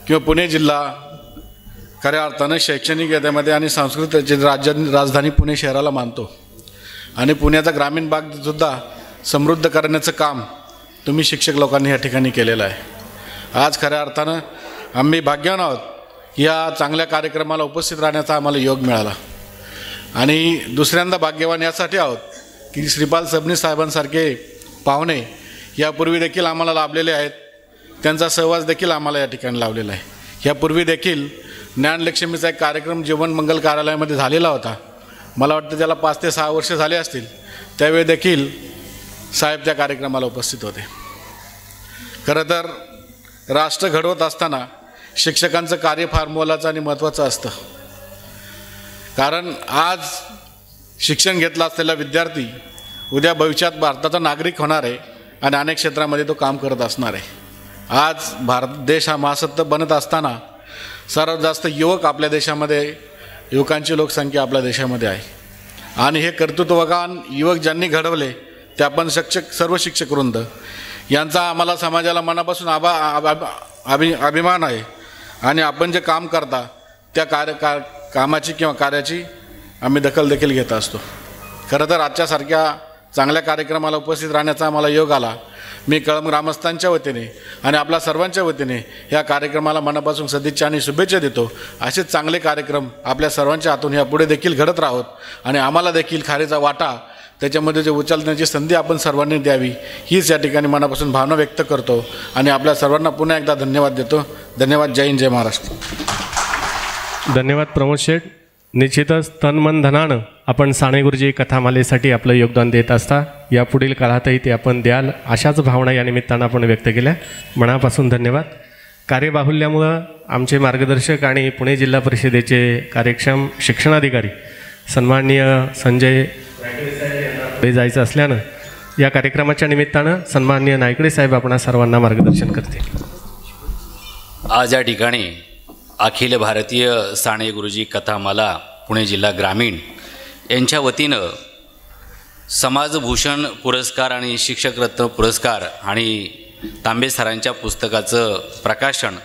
किंवा पुणे जिल्हा खऱ्या अर्थानं शैक्षणिक याद्यामध्ये आणि सांस्कृतिक राजधानी पुणे शहराला मानतो आणि पुण्याचा ग्रामीण भागसुद्धा समृद्ध करण्याचं काम तुम्ही शिक्षक लोकांनी या ठिकाणी केलेलं आहे. आज खऱ्या अर्थानं आम्ही भाग्यवान आहोत या चांगल्या कार्यक्रमाला उपस्थित राहण्याचा आम्हाला योग मिळाला आणि दुसऱ्यांदा भाग्यवान यासाठी आहोत की श्रीपाल सबनीस साहेबांसारखे पाहुणे यापूर्वी देखील आम्हाला लाभलेले आहेत, त्यांचा सहवास देखील आम्हाला या ठिकाणी लावलेला आहे. यापूर्वी देखील ज्ञानलक्ष्मीचा एक कार्यक्रम जीवन मंगल कार्यालयामध्ये झालेला होता, मला वाटतं त्याला 5 ते 6 वर्ष झाले असतील. त्यावेळी देखील साहेब त्या कार्यक्रमाला उपस्थित होते. खरं तर राष्ट्र घडवत असताना शिक्षकांचं कार्य फार मोलाचं आणि महत्त्वाचं असतं. कारण आज शिक्षण घेतलं असलेला विद्यार्थी उद्या भविष्यात भारताचा नागरिक होणार आहे आणि अनेक क्षेत्रामध्ये तो काम करत असणार आहे. आज भारत देश हा महासत्ता बनत असताना सर्वात जास्त युवक आपल्या देशामध्ये, युवकांची लोकसंख्या आपल्या देशामध्ये आहे. आणि हे कर्तृत्ववान युवक ज्यांनी घडवले ते आपण सर्व शिक्षक वृंद यांचा आम्हाला समाजाला मनापासून अभिमान आहे. आणि आपण जे काम करता त्या कामाची किंवा कार्याची आम्ही दखल देखील घेत असतो. खरं तर आजच्यासारख्या चांगल्या कार्यक्रमाला उपस्थित राहण्याचा आम्हाला योग आला. मी कळंब ग्रामस्थांच्या वतीने आणि आपल्या सर्वांच्या वतीने या कार्यक्रमाला मनापासून सदिच्छा आणि शुभेच्छा देतो. असेच चांगले कार्यक्रम आपल्या सर्वांच्या हातून यापुढे देखील घडत राहोत आणि आम्हाला देखील खारीचा वाटा त्याच्यामध्ये जे उचलण्याची संधी आपण सर्वांनी द्यावी हीच या ठिकाणी मनापासून भावना व्यक्त करतो आणि आपल्या सर्वांना पुन्हा एकदा धन्यवाद देतो. धन्यवाद. जय हिंद, जय महाराष्ट्र. धन्यवाद प्रमोद शेठ. निश्चितच तन मन धनानं आपण साने गुरुजी कथामालेसाठी आपलं योगदान देत असता. यापुढील काळातही ते आपण द्याल अशाच भावना या निमित्तानं आपण व्यक्त केल्या. मनापासून धन्यवाद. कार्यबाहुल्यामुळं आमचे मार्गदर्शक आणि पुणे जिल्हा परिषदेचे कार्यक्षम शिक्षणाधिकारी सन्माननीय संजय पुढे जायचं असल्यानं या कार्यक्रमाच्या निमित्तानं सन्माननीय नायकडे साहेब आपणा सर्वांना मार्गदर्शन करतील. आज या ठिकाणी अखिल भारतीय साने गुरुजी कथामाला पुणे जिल्हा ग्रामीण यांच्या वतीनं समाजभूषण पुरस्कार आणि शिक्षकरत्न पुरस्कार आणि तांबे सरांच्या पुस्तकाचं प्रकाशन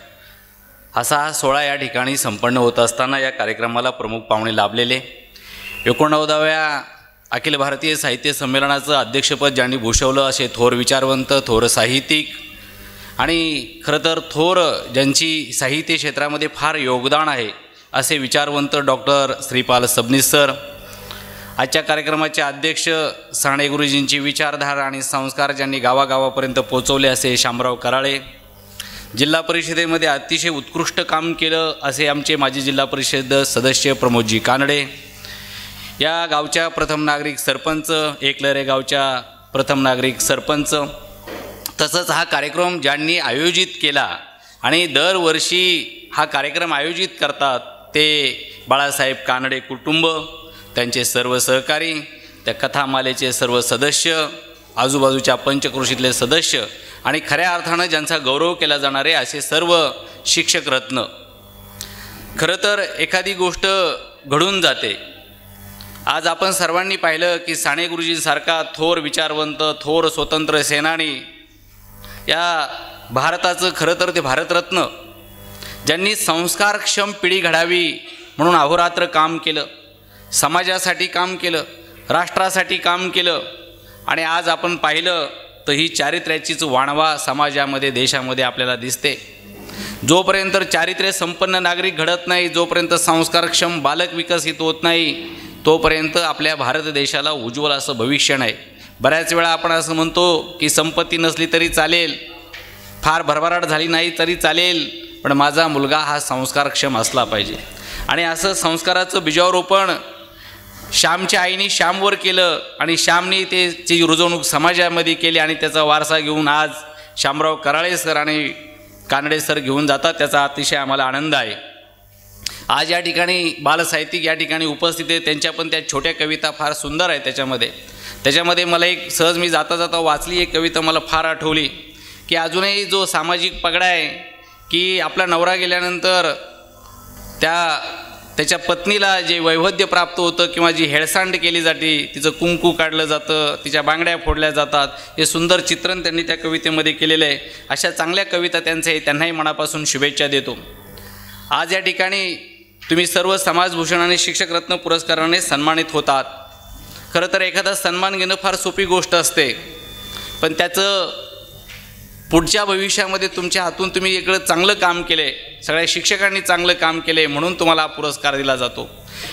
असा हा सोहळा या ठिकाणी संपन्न होत असताना या कार्यक्रमाला प्रमुख पाहुणे लाभलेले 89व्या अखिल भारतीय साहित्य संमेलनाचं अध्यक्षपद ज्यांनी भूषवलं असे थोर विचारवंत, थोर साहित्यिक आणि खरं तर थोर ज्यांची साहित्य क्षेत्रामध्ये फार योगदान आहे असे विचारवंत डॉक्टर श्रीपाल सबनीस सर. आजच्या कार्यक्रमाचे अध्यक्ष साने गुरुजींची विचारधारा आणि संस्कार ज्यांनी गावागावापर्यंत पोचवले असे शामराव कराळे. जिल्हा परिषदेमध्ये अतिशय उत्कृष्ट काम केलं असे आमचे माजी जिल्हा परिषद सदस्य प्रमोदजी कानडे. या गावच्या प्रथम नागरिक सरपंच, एकलरे गावच्या प्रथम नागरिक सरपंच. तसंच हा कार्यक्रम ज्यांनी आयोजित केला आणि दरवर्षी हा कार्यक्रम आयोजित करतात ते बाळासाहेब कानडे कुटुंब, त्यांचे सर्व सहकारी, त्या कथामालेचे सर्व सदस्य, आजूबाजूच्या पंचक्रोशीतले सदस्य आणि खऱ्या अर्थानं ज्यांचा गौरव केला जाणारे असे सर्व शिक्षकरत्न. खरं तर एखादी गोष्ट घडून जाते. आज आपण सर्वांनी पाहिलं की साने गुरुजींसारखा थोर विचारवंत, थोर स्वतंत्र सेनानी, या भारताचं खरं तर ते भारतरत्न ज्यांनी संस्कारक्षम पिढी घडावी म्हणून अहोरात्र काम केलं, समाजासाठी काम केलं, राष्ट्रासाठी काम केलं. आणि आज आपण पाहिलं तर ही चारित्र्याचीच वाणवा समाजामध्ये, देशामध्ये आपल्याला दिसते. जोपर्यंत चारित्र्य संपन्न नागरिक घडत नाही, जोपर्यंत संस्कारक्षम बालक विकसित होत नाही, तोपर्यंत आपल्या भारत देशाला उज्ज्वल असं भविष्य नाही. बऱ्याच वेळा आपण असं म्हणतो की संपत्ती नसली तरी चालेल, फार भरभराट झाली नाही तरी चालेल, पण माझा मुलगा हा संस्कारक्षम असला पाहिजे. आणि असं संस्काराचं बीजारोपण श्यामच्या आईने श्यामवर केलं आणि श्यामने त्याची रुजवणूक समाजामध्ये केली आणि त्याचा वारसा घेऊन आज शामराव कराळे सर आणि कानडे सर घेऊन जातात. त्याचा अतिशय आम्हाला आनंद आहे. आज या ठिकाणी बालसाहित्यिक या ठिकाणी उपस्थित आहे. त्यांच्या पण त्या छोट्या कविता फार सुंदर आहे. त्याच्यामध्ये मला एक सहज मी जाता जाता वाचली एक कविता मला फार आठवली की अजूनही जो सामाजिक पगडा आहे की आपला नवरा गेल्यानंतर त्याच्या पत्नीला जे वैवध्य प्राप्त होतं किंवा जी हेळसांड केली जाते, तिचं कुंकू काढलं जातं, तिच्या बांगड्या फोडल्या जातात, हे सुंदर चित्रण त्यांनी त्या कवितेमध्ये केलेलं आहे. अशा चांगल्या कविता त्यांचे, त्यांनाही मनापासून शुभेच्छा देतो. आज या ठिकाणी तुम्ही सर्व समाजभूषण आणि शिक्षकरत्न पुरस्काराने सन्मानित होतात. खरं तर एखादा सन्मान घेणं फार सोपी गोष्ट असते, पण त्याचं पुढच्या भविष्यामध्ये तुमच्या हातून तुम्ही इकडं चांगलं काम केले, सगळ्या शिक्षकांनी चांगलं काम केले म्हणून तुम्हाला हा पुरस्कार दिला जातो.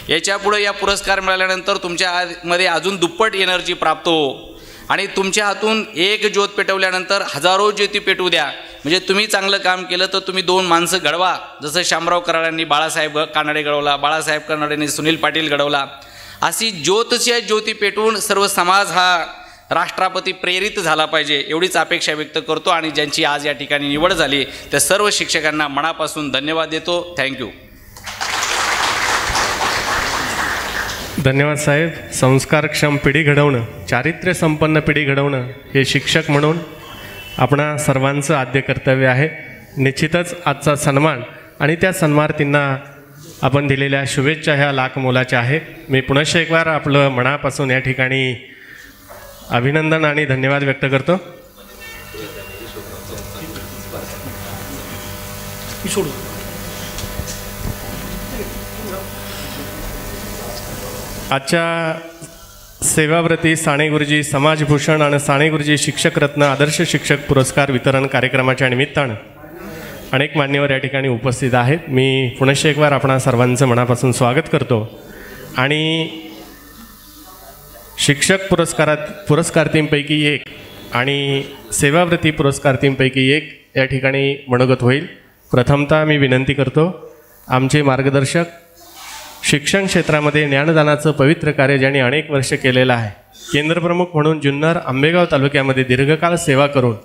याच्यापुढे या पुरस्कार मिळाल्यानंतर तुमच्यामध्ये अजून दुप्पट एनर्जी प्राप्त हो आणि तुमच्या हातून एक ज्योत पेटवल्यानंतर हजारो ज्योती पेटवू द्या. म्हणजे तुम्ही चांगलं काम केलं तर तुम्ही 2 माणसं घडवा. जसं शामराव कराळांनी बाळासाहेब कानडे घडवला, बाळासाहेब कानडेंनी सुनील पाटील घडवला. अशी ज्योतच्या ज्योती पेटवून सर्व समाज हा राष्ट्रपती प्रेरित झाला पाहिजे एवढीच अपेक्षा व्यक्त करतो आणि ज्यांची आज या ठिकाणी निवड झाली त्या सर्व शिक्षकांना मनापासून धन्यवाद देतो. थँक्यू. धन्यवाद साहेब. संस्कारक्षम पिढी घडवणं, चारित्र्य संपन्न पिढी घडवणं हे शिक्षक म्हणून आपणा सर्वांचं आद्य कर्तव्य आहे. निश्चितच आजचा सन्मान आणि त्या सन्मार्थींना आपण दिलेल्या शुभेच्छा ह्या लाख मोलाच्या आहेत. मी पुनश्च एक वार आपलं मनापासून या ठिकाणी अभिनंदन आणि धन्यवाद व्यक्त करतो. आजच्या सेवाव्रती साने गुरुजी समाजभूषण आणि साने गुरुजी शिक्षकरत्न आदर्श शिक्षक पुरस्कार वितरण कार्यक्रमाच्या निमित्तानं अनेक मान्यवर या ठिकाणी उपस्थित आहेत. मी पुनश्च एक वार आपणा सर्वांचं मनापासून स्वागत करतो आणि शिक्षक पुरस्कारार्थींपैकी एक आणि सेवाव्रती पुरस्कारार्थींपैकी एक या ठिकाणी मनोगत होईल. प्रथमतः मी विनंती करतो आमचे मार्गदर्शक, शिक्षण क्षेत्रामध्ये ज्ञानदानाचं पवित्र कार्य ज्यांनी अनेक वर्ष केलेलं आहे, केंद्रप्रमुख म्हणून जुन्नर आंबेगाव तालुक्यामध्ये दीर्घकाळ सेवा करून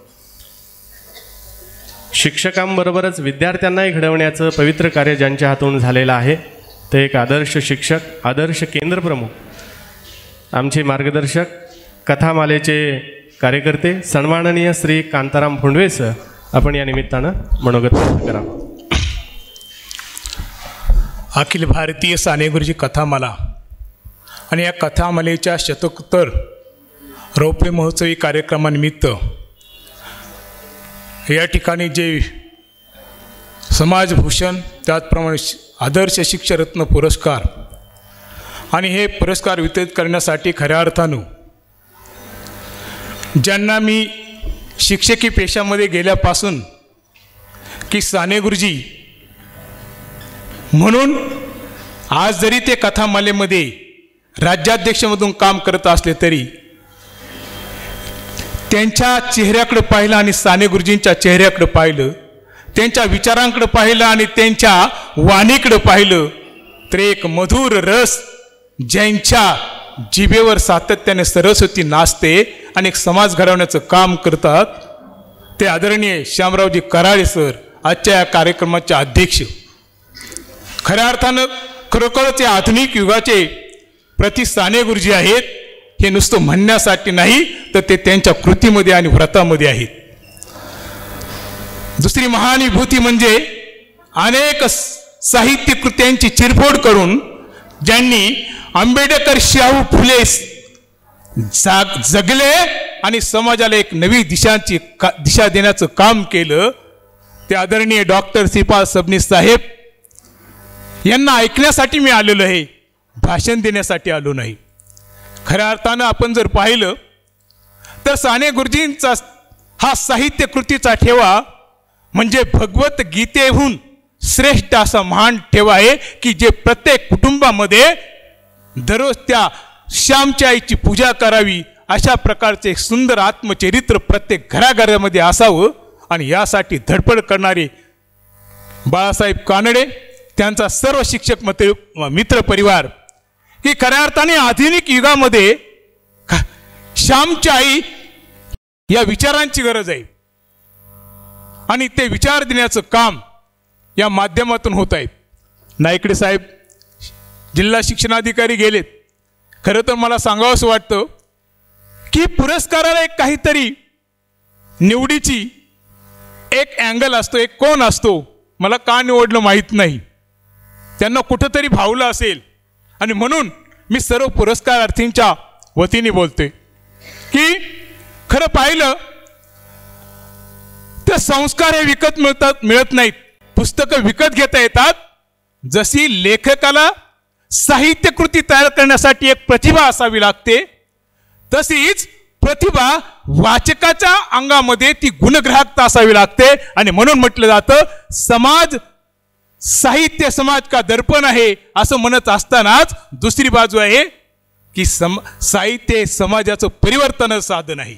शिक्षकांबरोबरच विद्यार्थ्यांनाही घडवण्याचं पवित्र कार्य ज्यांच्या हातून झालेलं आहे ते एक आदर्श शिक्षक, आदर्श केंद्रप्रमुख, आमचे मार्गदर्शक, कथामालेचे कार्यकर्ते सन्माननीय श्री कांताराम फुंडवे सर, आपण या निमित्तानं मनोगत व्यक्त करावं. अखिल भारतीय साने गुरुजी कथामाला आणि या कथामालेच्या शतकोत्तर रौप्य महोत्सवी कार्यक्रमानिमित्त या ठिकाणी जे समाजभूषण, त्याचप्रमाणे आदर्श शिक्षकरत्न पुरस्कार आणि हे पुरस्कार वितरित करण्यासाठी खऱ्या अर्थानं ज्यांना मी शिक्षकी पेशामध्ये गेल्यापासून की साने गुरुजी म्हणून आज जरी ते कथामालेमध्ये राज्याध्यक्षमधून काम करत असले तरी त्यांच्या चेहऱ्याकडे पाहिलं आणि साने गुरुजींच्या चेहऱ्याकडे पाहिलं, त्यांच्या विचारांकडे पाहिलं आणि त्यांच्या वाणीकडे पाहिलं तर एक मधुर रस ज्यांच्या जिभेवर सातत्याने सरस्वती नाचते आणि एक समाज घडवण्याचं काम करतात ते आदरणीय श्यामरावजी कराळे सर आजच्या या कार्यक्रमाचे अध्यक्ष. खऱ्या अर्थानं खरोखरच या आधुनिक युगाचे प्रति साने गुरुजी आहेत हे नुसतं म्हणण्यासाठी नाही तर ते त्यांच्या कृतीमध्ये आणि व्रतामध्ये आहेत. दुसरी महानुभूती म्हणजे अनेक साहित्य कृत्यांची चिरफोड करून ज्यांनी आंबेडकर शाहू फुले जगले आणि समाजाला एक नवी दिशा देण्याचं काम केलं ते आदरणीय डॉक्टर श्रीपाल सबनीस साहेब यांना ऐकण्यासाठी मी आलेलो आहे, भाषण देण्यासाठी आलो नाही. खऱ्या अर्थानं आपण जर पाहिलं तर साने गुरुजींचा हा साहित्य कृतीचा ठेवा म्हणजे भगवद्गीतेहून श्रेष्ठ असा महान ठेवा आहे की जे प्रत्येक कुटुंबामध्ये दररोज त्या श्यामच्या आईची पूजा करावी अशा प्रकारचे एक सुंदर आत्मचरित्र प्रत्येक घराघरामध्ये असावं आणि यासाठी धडपड करणारे बाळासाहेब कानडे, त्यांचा सर्व शिक्षक मित्र परिवार की खऱ्या अर्थाने आधुनिक युगामध्ये श्यामची आई या विचारांची गरज आहे आणि ते विचार देण्याचं काम या माध्यमातून होत आहे. नायकडे साहेब जिल्हा शिक्षणाधिकारी गेलेत. खरं तर मला सांगावंसं वाटतं की पुरस्काराला एक काहीतरी निवडीची एक अँगल असतो, एक कोण असतो, मला का निवडलं माहीत नाही, त्यांना कुठंतरी भावलं असेल आणि म्हणून मी सर्व पुरस्कारार्थींच्या वतीने बोलतोय की खरं पाहिलं तर संस्कार हे विकत मिळत नाहीत, पुस्तकं विकत घेता येतात. जशी लेखकाला साहित्यकृती तयार करण्यासाठी एक प्रतिभा असावी लागते तशीच प्रतिभा वाचकाच्या अंगामध्ये ती गुणग्राहकता असावी लागते आणि म्हणून म्हटलं जातं समाज साहित्य समाज का दर्पण आहे असं म्हणत असतानाच दुसरी बाजू आहे की साहित्य समाजाचं परिवर्तन साधन आहे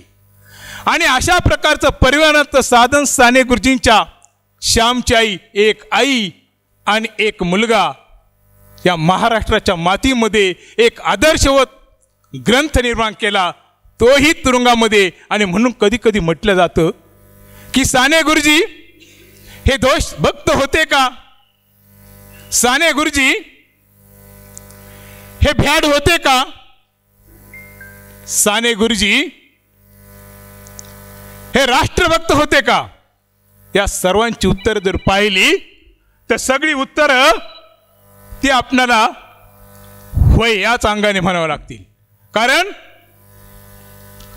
आणि अशा प्रकारचं परिवर्तनाचं साधन साने गुरुजींच्या श्यामची आई, एक आई आणि एक मुलगा या महाराष्ट्राच्या मातीमध्ये एक आदर्शवत ग्रंथ निर्माण केला तोही तुरुंगामध्ये. आणि म्हणून कधी कधी म्हटलं जातं की साने गुरुजी हे दोष भक्त होते का? साने गुरुजी हे भ्याड होते का? साने गुरुजी हे राष्ट्रभक्त होते का? या सर्वांची उत्तर जर पाहिली तर सगळी उत्तरं ती आपणाला होय याच अंगाने म्हणावं लागतील. कारण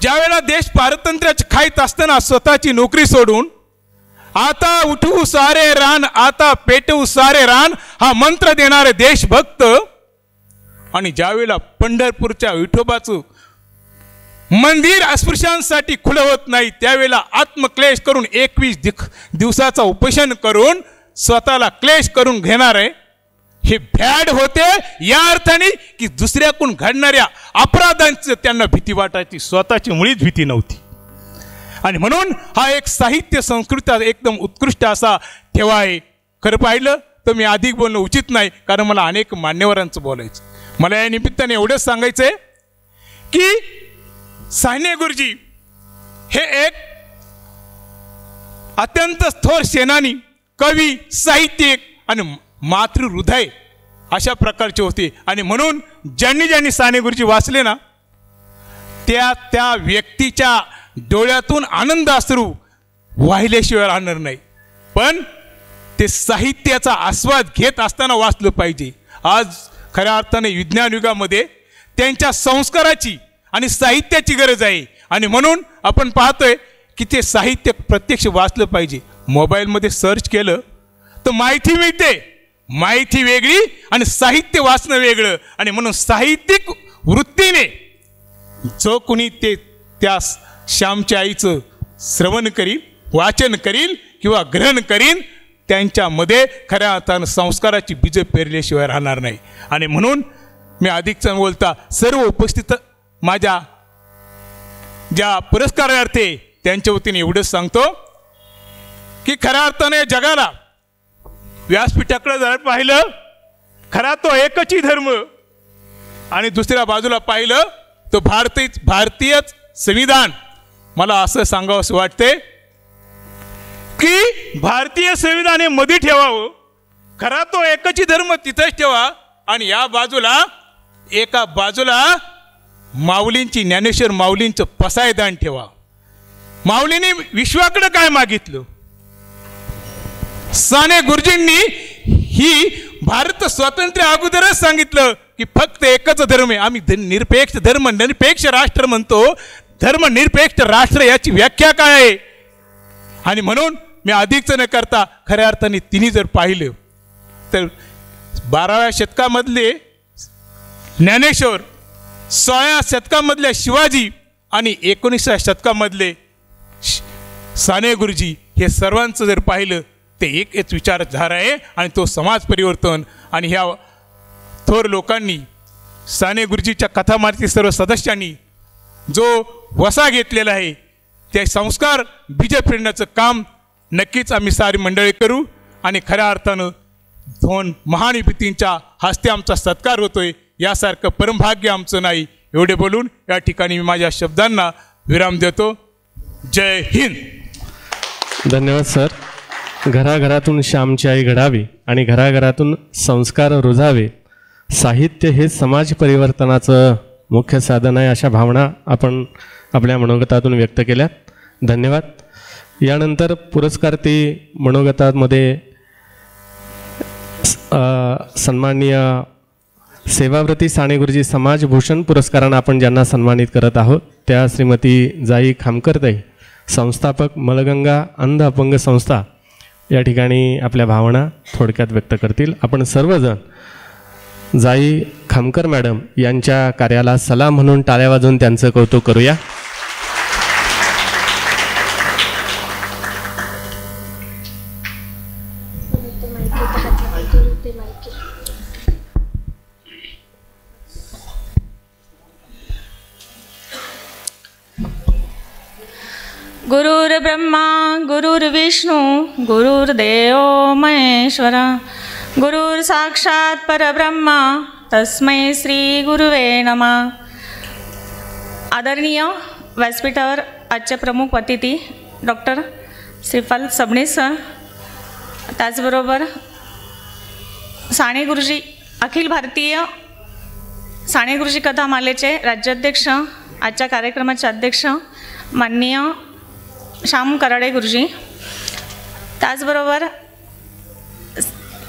ज्यावेळेला देश पारतंत्र्याच्या खाईत असताना स्वतःची नोकरी सोडून आता उठवू सारे रान, आता पेटवू सारे रान हा मंत्र देणारे देशभक्त, आणि ज्यावेळेला पंढरपूरच्या विठोबाचं मंदिर अस्पृश्यांसाठी खुलं होत नाही त्यावेळेला आत्मक्लेश करून 21 दिवसाचा उपोषण करून स्वतःला क्लेश करून घेणारे हे भ्याड होते. या अर्थाने की दुसऱ्याकडून घडणाऱ्या अपराधांची त्यांना भीती वाटायची, स्वतःची मुळीच भीती नव्हती. आणि म्हणून हा एक साहित्य संस्कृतीचा एकदम उत्कृष्ट असा ठेवा आहे. खरं पाहिलं तर मी अधिक बोलणं उचित नाही, कारण मला अनेक मान्यवरांचं बोलायचं. मला या निमित्ताने एवढंच सांगायचं आहे की साने गुरुजी हे एक अत्यंत थोर सेनानी, कवी, साहित्यिक आणि मातृहृदय अशा प्रकारचे होते. आणि म्हणून ज्यांनी ज्यांनी साने गुरुजी वाचले ना त्या व्यक्तीच्या डोळ्यातून आनंद अश्रू वाहिल्याशिवाय राहणार नाही. पण ते साहित्याचा आस्वाद घेत असताना वाचलं पाहिजे. आज खऱ्या अर्थाने विज्ञान युगामध्ये त्यांच्या संस्काराची आणि साहित्याची गरज आहे. आणि म्हणून आपण पाहतोय की ते साहित्य प्रत्यक्ष वाचलं पाहिजे. मोबाईलमध्ये सर्च केलं तर माहिती मिळते, माहिती वेगळी आणि साहित्य वाचणं वेगळं. आणि म्हणून साहित्यिक वृत्तीने जो कोणी ते त्या श्यामच्या आईचं श्रवण करील, वाचन करील किंवा ग्रहण करील त्यांच्यामध्ये खऱ्या अर्थानं संस्काराची बीज पेरल्याशिवाय राहणार नाही. आणि म्हणून मी अधिक बोलता सर्व उपस्थित माझ्या ज्या पुरस्कारार्थे त्यांच्या वतीने एवढंच सांगतो की खऱ्या अर्थाने जगाला व्यासपीठाकडे जर पाहिलं खरा तो एकच धर्म, आणि दुसऱ्या बाजूला पाहिलं तो भारतीय संविधान. मला असं सांगावं असं वाटते की भारतीय संविधान हे मध्ये ठेवावं, खरा तो एकच धर्म तिथंच ठेवा, आणि या बाजूला एका बाजूला माऊलींची, ज्ञानेश्वर माऊलींचं पसायदान ठेवा. माऊलींनी विश्वाकडे काय मागितलं? साने गुरुजींनी ही भारत स्वातंत्र्य अगोदरच सांगितलं की फक्त एकच धर्म आहे. आम्ही निरपेक्ष धर्म, निरपेक्ष राष्ट्र म्हणतो. धर्मनिरपेक्ष राष्ट्र याची व्याख्या काय आहे? आणि म्हणून मी अधिकच न करता खऱ्या अर्थाने तिन्ही जर पाहिलं तर 12व्या शतकामधले ज्ञानेश्वर, 16व्या शतकामधले शिवाजी आणि 19व्या शतकामधले साने गुरुजी हे सर्वांचं जर पाहिलं ते एकच विचारधारा आहे. आणि तो समाज परिवर्तन. आणि ह्या थोर लोकांनी, साने गुरुजीच्या कथामार्ती सर्व सदस्यांनी जो वसा घेतलेला आहे ते संस्कार बीज पेरण्याचं काम नक्कीच आम्ही सारी मंडळी करू. आणि खऱ्या अर्थानं दोन महान विभूतींच्या हस्ते आमचा सत्कार होतोय, यासारखं परमभाग्य आमचं नाही. एवढे बोलून या ठिकाणी मी माझ्या शब्दांना विराम देतो. जय हिंद. धन्यवाद सर. घराघरातून श्यामची आई घडावी आणि घराघरातून संस्कार रुजावे, साहित्य हे समाज परिवर्तनाचं मुख्य साधन आहे, अशा भावना आपण आपल्या मनोगतातून व्यक्त केल्यात. धन्यवाद. यानंतर पुरस्कार्थी मनोगतामध्ये सन्माननीय सेवाव्रती साने गुरुजी समाजभूषण पुरस्कारानं आपण ज्यांना सन्मानित करत आहोत त्या श्रीमती जाई खामकरताई, संस्थापक मलगंगा अंध अपंग संस्था, या ठिकाणी आपल्या भावना थोडक्यात व्यक्त करतील. आपण सर्वजण जाई खामकर मॅडम यांच्या कार्याला सलाम म्हणून टाळ्या वाजवून त्यांचं कौतुक करूया. गुरुर्ब्रह्मा गुरुर्विष्णू गुरुर्देव महेश्वरा, गुरुर्साक्षात् परब्रह्मा तस्मै श्री गुरुवे नमः. आदरणीय व्यासपीठावर आजचे प्रमुख अतिथी डॉक्टर श्रीपाल सबनीस सर, त्याचबरोबर साने गुरुजी अखिल भारतीय साने गुरुजी कथामालेचे राज्याध्यक्ष, आजच्या कार्यक्रमाचे अध्यक्ष माननीय श्याम कराडे गुरुजी, त्याचबरोबर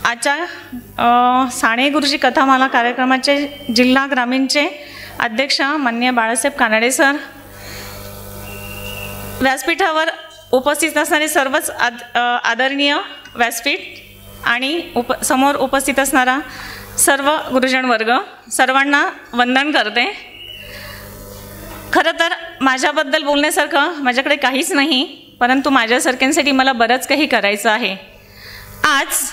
आजच्या साने गुरुजी कथामाला कार्यक्रमाचे जिल्हा ग्रामीणचे अध्यक्ष माननीय बाळासाहेब कानडे सर, व्यासपीठावर उपस्थित असणारे सर्वच आदरणीय व्यासपीठ आणि समोर उपस्थित असणारा सर्व गुरुजन वर्ग, सर्वांना वंदन करते. खरं तर माझ्याबद्दल बोलण्यासारखं माझ्याकडे काहीच नाही, परंतु माझ्यासारख्यांसाठी मला बरंच काही करायचं आहे. आज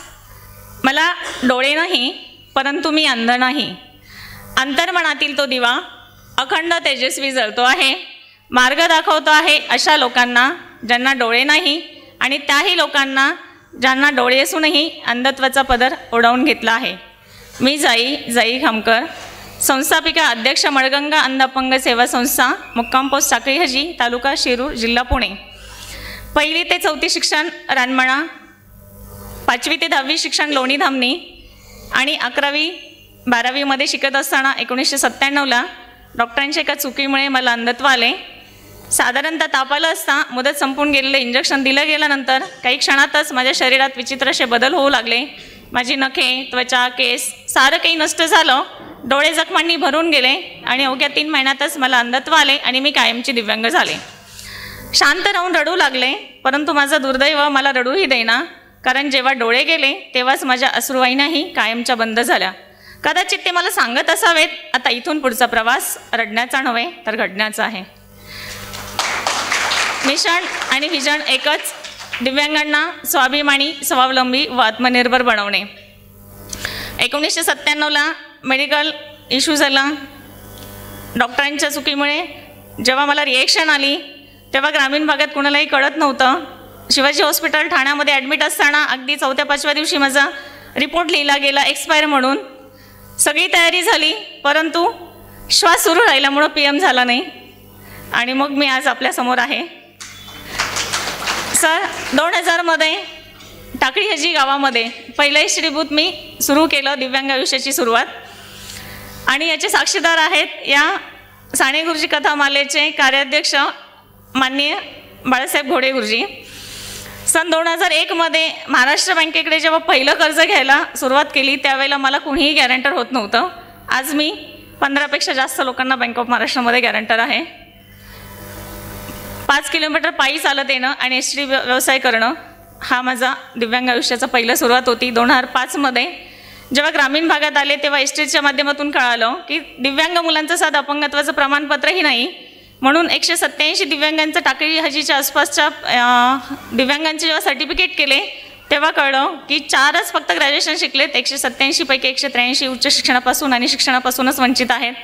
मला डोळे नाही, परंतु मी अंध नाही. अंतर्मनातील तो दिवा अखंड तेजस्वी जळतो आहे, मार्ग दाखवतो आहे अशा लोकांना ज्यांना डोळे नाही आणि त्याही लोकांना ज्यांना डोळे असूनही अंधत्वाचा पदर ओढावून घेतला आहे. मी जाई खामकर, संस्थापिका अध्यक्ष मळगंगा अंध अपंग सेवा संस्था, मुक्काम पोस्ट साखळी हजी, तालुका शिरूर, जिल्हा पुणे. 1ली ते 4थी शिक्षण रानमळा, 5वी ते 10वी शिक्षण लोणी धामणी आणि 11वी 12वीमध्ये शिकत असताना 1997ला डॉक्टरांच्या एका चुकीमुळे मला अंधत्व आले. साधारणतः तापाला असता मुदत संपून गेलेलं इंजेक्शन दिलं गेल्यानंतर काही क्षणातच माझ्या शरीरात विचित्र असे बदल होऊ लागले. माझी नखे, त्वचा, केस सारं काही नष्ट झालं, डोळे जखमांनी भरून गेले आणि अवघ्या 3 महिन्यातच मला अंधत्व आले आणि मी कायमची दिव्यांग झाले. शांत राहून रडू लागले, परंतु माझं दुर्दैव मला रडूही देईना, कारण जेव्हा डोळे गेले तेव्हाच माझ्या अश्रुवाहिन्याही कायमच्या बंद झाल्या. कदाचित ते मला सांगत असावेत, आता इथून पुढचा प्रवास रडण्याचा नव्हे तर घडण्याचा आहे. मिशन आणि व्हिजन एकच, दिव्यांगांना स्वाभिमानी, स्वावलंबी व आत्मनिर्भर बनवणे. 1997ला मेडिकल इश्यू झाला. डॉक्टरांच्या चुकीमुळे जेव्हा मला रिएक्शन आली तेव्हा ग्रामीण भागात कुणालाही कळत नव्हतं. शिवाजी हॉस्पिटल ठाण्यामध्ये ॲडमिट असताना अगदी 4थ्या-5व्या दिवशी माझा रिपोर्ट लिहिला गेला एक्सपायर म्हणून. सगळी तयारी झाली, परंतु श्वास सुरू राहिल्यामुळं PM झाला नाही आणि मग मी आज आपल्यासमोर आहे. सर 2000मध्ये टाकळी हजी गावामध्ये पहिलं श्रीभूत मी सुरू केलं, दिव्यांग आयुष्याची सुरुवात. आणि याचे साक्षीदार आहेत या साने गुरुजी कथामालेचे कार्याध्यक्ष माननीय बाळासाहेब घोडे गुरुजी. सन 2001मध्ये महाराष्ट्र बँकेकडे जेव्हा पहिलं कर्ज घ्यायला सुरुवात केली त्यावेळेला मला कुणीही गॅरंटर होत नव्हतं. आज मी 15पेक्षा जास्त लोकांना बँक ऑफ महाराष्ट्रामध्ये गॅरंटर आहे. 5 किलोमीटर पायी चालत येणं आणि एसटी व्यवसाय करणं हा माझा दिव्यांग आयुष्याचा पहिलं सुरुवात होती. 2005मध्ये जेव्हा ग्रामीण भागात आले तेव्हा एसटीच्या माध्यमातून कळालं की दिव्यांग मुलांचं साधं अपंगत्वाचं प्रमाणपत्रही नाही, म्हणून 187 दिव्यांगांचं टाकळी हजीच्या आसपासच्या दिव्यांगांचे जेव्हा सर्टिफिकेट केले तेव्हा कळलं की 4च फक्त ग्रॅज्युएशन शिकलेत, 187 पैकी 183 उच्च शिक्षणापासून आणि शिक्षणापासूनच वंचित आहेत.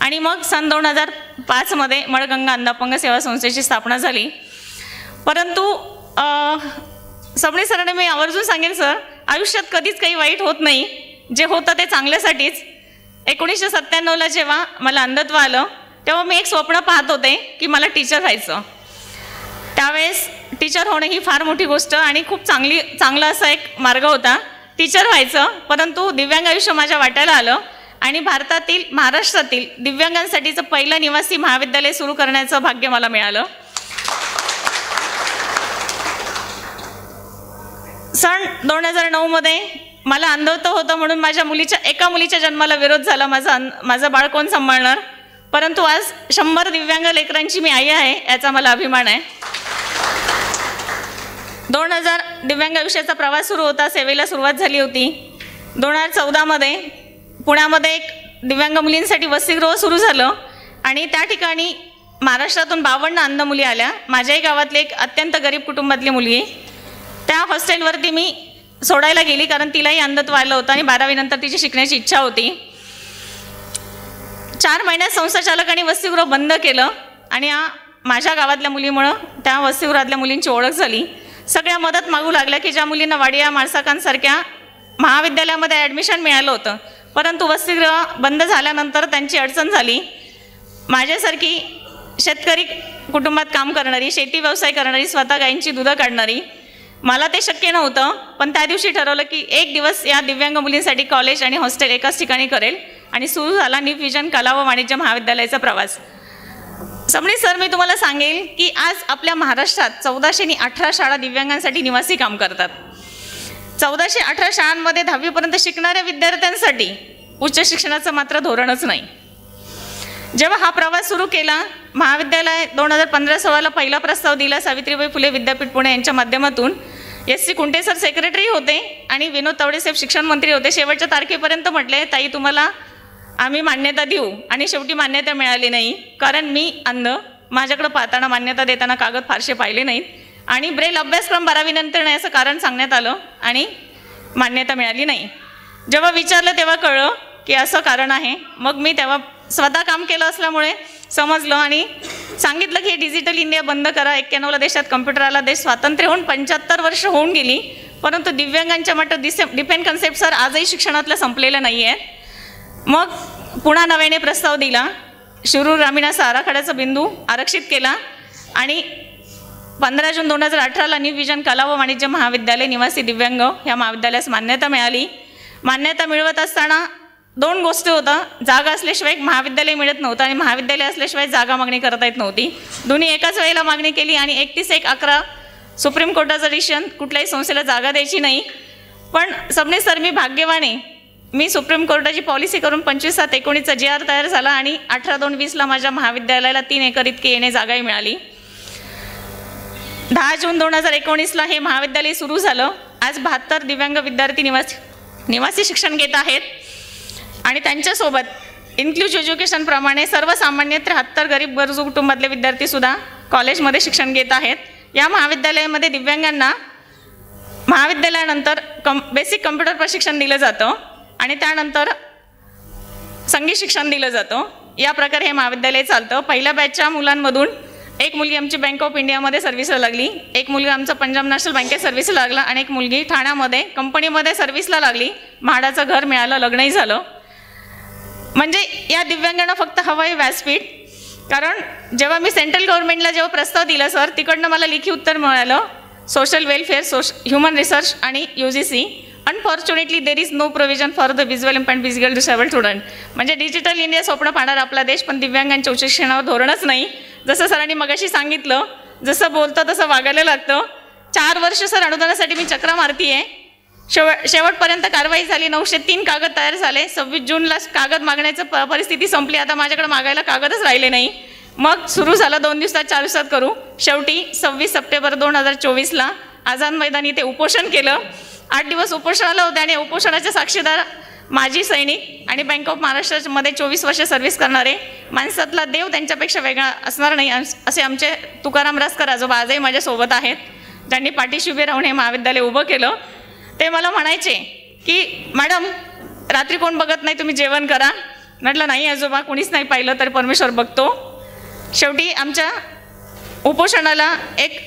आणि मग सन 2005मध्ये मळगंगा अंध अपंग सेवा संस्थेची स्थापना झाली. परंतु सबनीस सरांनी मी आवर्जून सांगेन सर, आयुष्यात कधीच काही वाईट होत नाही, जे होतं ते चांगल्यासाठीच. 1997ला जेव्हा मला अंधत्व आलं तेव्हा मी एक स्वप्न पाहत होते की मला टीचर व्हायचं. त्यावेळेस टीचर होणं ही फार मोठी गोष्ट आणि खूप चांगला असा एक मार्ग होता टीचर व्हायचं. परंतु दिव्यांग आयुष्य माझ्या वाट्याला आलं आणि भारतातील महाराष्ट्रातील दिव्यांगांसाठीचं पहिलं निवासी महाविद्यालय सुरू करण्याचं भाग्य मला मिळालं. सन 2009मध्ये मला अंधत्व होतं म्हणून माझ्या एका मुलीच्या जन्माला विरोध झाला. माझं बाळ कोण सांभाळणार, परंतु आज 100 दिव्यांग लेकरांची मी आई आहे याचा मला अभिमान आहे. 2000 दिव्यांग आयुष्याचा प्रवास सुरू होता, सेवेला सुरुवात झाली होती. 2014मध्ये पुण्यामध्ये एक दिव्यांग मुलींसाठी वसतिगृह सुरू झालं आणि त्या ठिकाणी महाराष्ट्रातून 52 अंध मुली आल्या. माझ्याही गावातली एक अत्यंत गरीब कुटुंबातली मुलगी त्या हॉस्टेलवरती मी सोडायला गेली, कारण तिलाही अंधत्व आलं होतं आणि 12वी नंतर तिची शिकण्याची इच्छा होती. 4 महिन्यात संस्थाचालकांनी वसतिगृह बंद केलं आणि माझ्या गावातल्या मुलीमुळं त्या वसतिगृहातल्या मुलींची ओळख झाली. सगळ्या मदत मागू लागल्या की ज्या मुलींना वाडिया माळसाकांसारख्या महाविद्यालयामध्ये ॲडमिशन मिळालं होतं, परंतु वसतिगृह बंद झाल्यानंतर त्यांची अडचण झाली. माझ्यासारखी शेतकरी कुटुंबात काम करणारी, शेती व्यवसाय करणारी, स्वतः गायींची दुधं काढणारी. मला ते शक्य नव्हतं, पण त्या दिवशी ठरवलं की एक दिवस या दिव्यांग मुलींसाठी कॉलेज आणि हॉस्टेल एकाच ठिकाणी करेल आणि सुरू झाला न्यू विजन कला व वाणिज्य महाविद्यालयाचा प्रवास. सबनीस सर, मी तुम्हाला सांगेल की आज आपल्या महाराष्ट्रात 1418 शाळा दिव्यांगांसाठी निवासी काम करतात. 1418 शाळांमध्ये 10वीपर्यंत शिकणाऱ्या विद्यार्थ्यांसाठी उच्च शिक्षणाचं मात्र धोरणच नाही. जेव्हा हा प्रवास सुरू केला, महाविद्यालय 2015-16ला पहिला प्रस्ताव दिला. सावित्रीबाई फुले विद्यापीठ पुणे यांच्या माध्यमातून. SC कुंटे सर सेक्रेटरी होते आणि विनोद तावडे साहेब शिक्षण मंत्री होते. शेवटच्या तारखेपर्यंत म्हटले, ताई तुम्हाला आम्ही मान्यता देऊ, आणि शेवटी मान्यता मिळाली नाही. कारण मी अंध, माझ्याकडं पाहताना मान्यता देताना कागद फारसे पाहिले नाहीत आणि ब्रेल अभ्यासक्रम 12वी नंतर नाही असं कारण सांगण्यात आलं आणि मान्यता मिळाली नाही. जेव्हा विचारलं तेव्हा कळलं की असं कारण आहे. मग मी तेव्हा स्वतः काम केलं असल्यामुळे समजलं आणि सांगितलं की हे डिजिटल इंडिया बंद करा. 91ला देशात कम्प्युटर आला. देश स्वातंत्र्य होऊन 75 वर्ष होऊन गेली, परंतु दिव्यांगांच्या मट डिफेन कन्सेप्ट सर आजही शिक्षणातलं संपलेलं नाही आहे. मग पुन्हा नव्याने प्रस्ताव दिला. शिरूर ग्रामीण असा आराखड्याचा बिंदू आरक्षित केला आणि 15 जून 2018ला न्यू विजन कला व वाणिज्य महाविद्यालय निवासी दिव्यांग ह्या महाविद्यालयास मान्यता मिळाली. मान्यता मिळवत असताना 2 गोष्टी होता. जागा असल्याशिवाय महाविद्यालय मिळत नव्हतं आणि महाविद्यालय असल्याशिवाय जागा मागणी करता येत नव्हती. दोन्ही एकाच वेळेला मागणी केली आणि 31/11 सुप्रीम कोर्टाचं डिसिजन, कुठल्याही संस्थेला जागा द्यायची नाही. पण सबनीस सर, मी भाग्यवाने, मी सुप्रीम कोर्टाची पॉलिसी करून 25/7/19चा GR तयार झाला आणि 18/2/20ला माझ्या महाविद्यालयाला 3 एकर इतकी येणे जागाही मिळाली. 10 जून 2019ला हे महाविद्यालय सुरू झालं. आज 72 दिव्यांग विद्यार्थी निवासी शिक्षण घेत आहेत आणि त्यांच्यासोबत इन्क्लुझिव्ह एज्युकेशनप्रमाणे सर्वसामान्य 73 गरीब गरजू कुटुंबातले विद्यार्थीसुद्धा कॉलेजमध्ये शिक्षण घेत आहेत. या महाविद्यालयामध्ये दिव्यांगांना महाविद्यालयानंतर बेसिक कम्प्युटर प्रशिक्षण दिलं जातं आणि त्यानंतर संगीत शिक्षण दिलं जातं. या प्रकारे हे महाविद्यालय चालतं. पहिल्या बॅचच्या मुलांमधून एक मुलगी आमची बँक ऑफ इंडियामध्ये सर्व्हिसला लागली, एक मुलगा आमचा पंजाब नॅशनल बँकेत सर्व्हिसला लागला आणि एक मुलगी ठाण्यामध्ये कंपनीमध्ये सर्व्हिसला लागली. म्हाडाचं घर मिळालं, लग्नही झालं. म्हणजे या दिव्यांगांना फक्त हवं आहे व्यासपीठ. कारण जेव्हा मी सेंट्रल गव्हर्नमेंटला जेव्हा प्रस्ताव दिला सर, तिकडनं मला लेखी उत्तर मिळालं, सोशल वेलफेअर, ह्युमन रिसर्च आणि UGC. Unfortunately there is no provision for the visual impact physical disabled student. म्हणजे डिजिटल इंडिया स्वप्न पाहणार आपला देश, पण दिव्यांगांच्या उच्च शिक्षणावर धोरणच नाही. जसं सरांनी मगाशी सांगितलं, जसं बोलतं तसं वागायला लागतं. 4 वर्ष सर अनुदानासाठी मी चक्रा मारती आहे. शेवटपर्यंत कारवाई झाली. 903 कागद तयार झाले. 26 जूनला कागद मागण्याचं परिस्थिती संपली. आता माझ्याकडे मागायला कागदच राहिले नाही. मग सुरू झालं 2 दिवसात 4 दिवसात करू. शेवटी 26 सप्टेंबर 2024ला आझाद मैदानी ते उपोषण केलं. 8 दिवस उपोषणाला होते आणि उपोषणाचे साक्षीदार माजी सैनिक आणि बँक ऑफ महाराष्ट्रामध्ये 24 वर्ष सर्व्हिस करणारे, माणसातला देव त्यांच्यापेक्षा वेगळा असणार नाही असे आमचे तुकाराम रसकर आजोबा आजही माझ्यासोबत आहेत, ज्यांनी पाठीशी उभे राहून हे महाविद्यालय उभं केलं. ते मला म्हणायचे की मॅडम रात्री कोण बघत नाही, तुम्ही जेवण करा. म्हटलं नाही आजोबा, कोणीच नाही पाहिलं तर परमेश्वर बघतो. शेवटी आमच्या उपोषणाला एक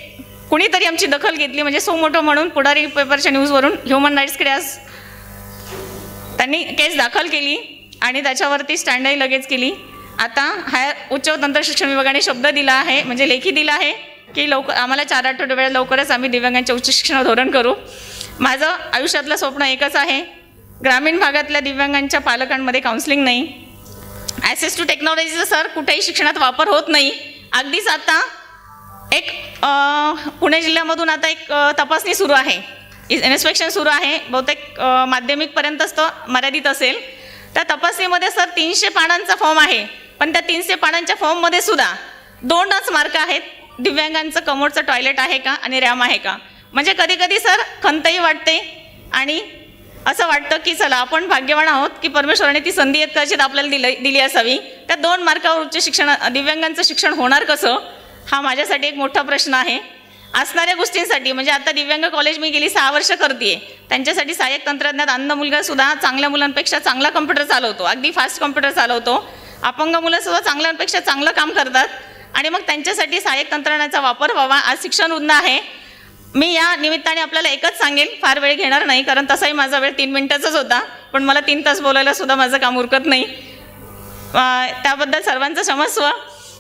कुणीतरी आमची दखल घेतली. म्हणजे सो मोठं म्हणून पुढारी पेपरच्या न्यूजवरून ह्युमन राईट्सकडे आज त्यांनी केस दाखल केली आणि त्याच्यावरती स्टँडही लगेच केली. आता उच्च व तंत्र शिक्षण विभागाने शब्द दिला आहे, म्हणजे लेखी दिला आहे की आम्हाला 4 आठवडे वेळा लवकरच आम्ही दिव्यांगांच्या उच्च शिक्षण धोरण करू. माझं आयुष्यातलं स्वप्न एकच आहे, ग्रामीण भागातल्या दिव्यांगांच्या पालकांमध्ये काउन्सिलिंग नाही. ॲक्सेस टू टेक्नॉलॉजीचा सर कुठेही शिक्षणात वापर होत नाही. अगदीच आता एक पुणे जिल्ह्यामधून आता एक तपासणी सुरू आहे, इन्स्पेक्शन सुरू आहे. बहुतेक माध्यमिकपर्यंतच तो मर्यादित असेल. त्या तपासणीमध्ये सर 300 पानांचा फॉर्म आहे, पण त्या 300 पानांच्या फॉर्ममध्ये सुद्धा 2च मार्क आहेत. दिव्यांगांचं कमोडचं टॉयलेट आहे का आणि रॅम आहे का. म्हणजे कधी कधी सर खंतही वाटते आणि असं वाटतं की चला आपण भाग्यवान आहोत की परमेश्वराने ती संधी कदाचित आपल्याला दिली असावी. त्या 2 मार्कावर उच्च शिक्षण दिव्यांगांचं शिक्षण होणार कसं, हा माझ्यासाठी एक मोठा प्रश्न आहे. असणाऱ्या गोष्टींसाठी म्हणजे आता दिव्यांग कॉलेज मी गेली 6 वर्ष करते, त्यांच्यासाठी सहाय्यक तंत्रज्ञात अंध मुलगासुद्धा चांगल्या मुलांपेक्षा चांगला कम्प्युटर चालवतो, अगदी फास्ट कम्प्युटर चालवतो. अपंग मुलंसुद्धा चांगल्यांपेक्षा चांगलं काम करतात आणि मग त्यांच्यासाठी सहाय्यक तंत्रज्ञानाचा वापर व्हावा. आज शिक्षण उन्न आहे. मी या निमित्ताने आपल्याला एकच सांगेल, फार वेळ घेणार नाही कारण तसाही माझा वेळ 3 मिनिटाचाच होता, पण मला 3 तास बोलायला सुद्धा माझं काम उरकत नाही. त्याबद्दल सर्वांचं क्षमस्व.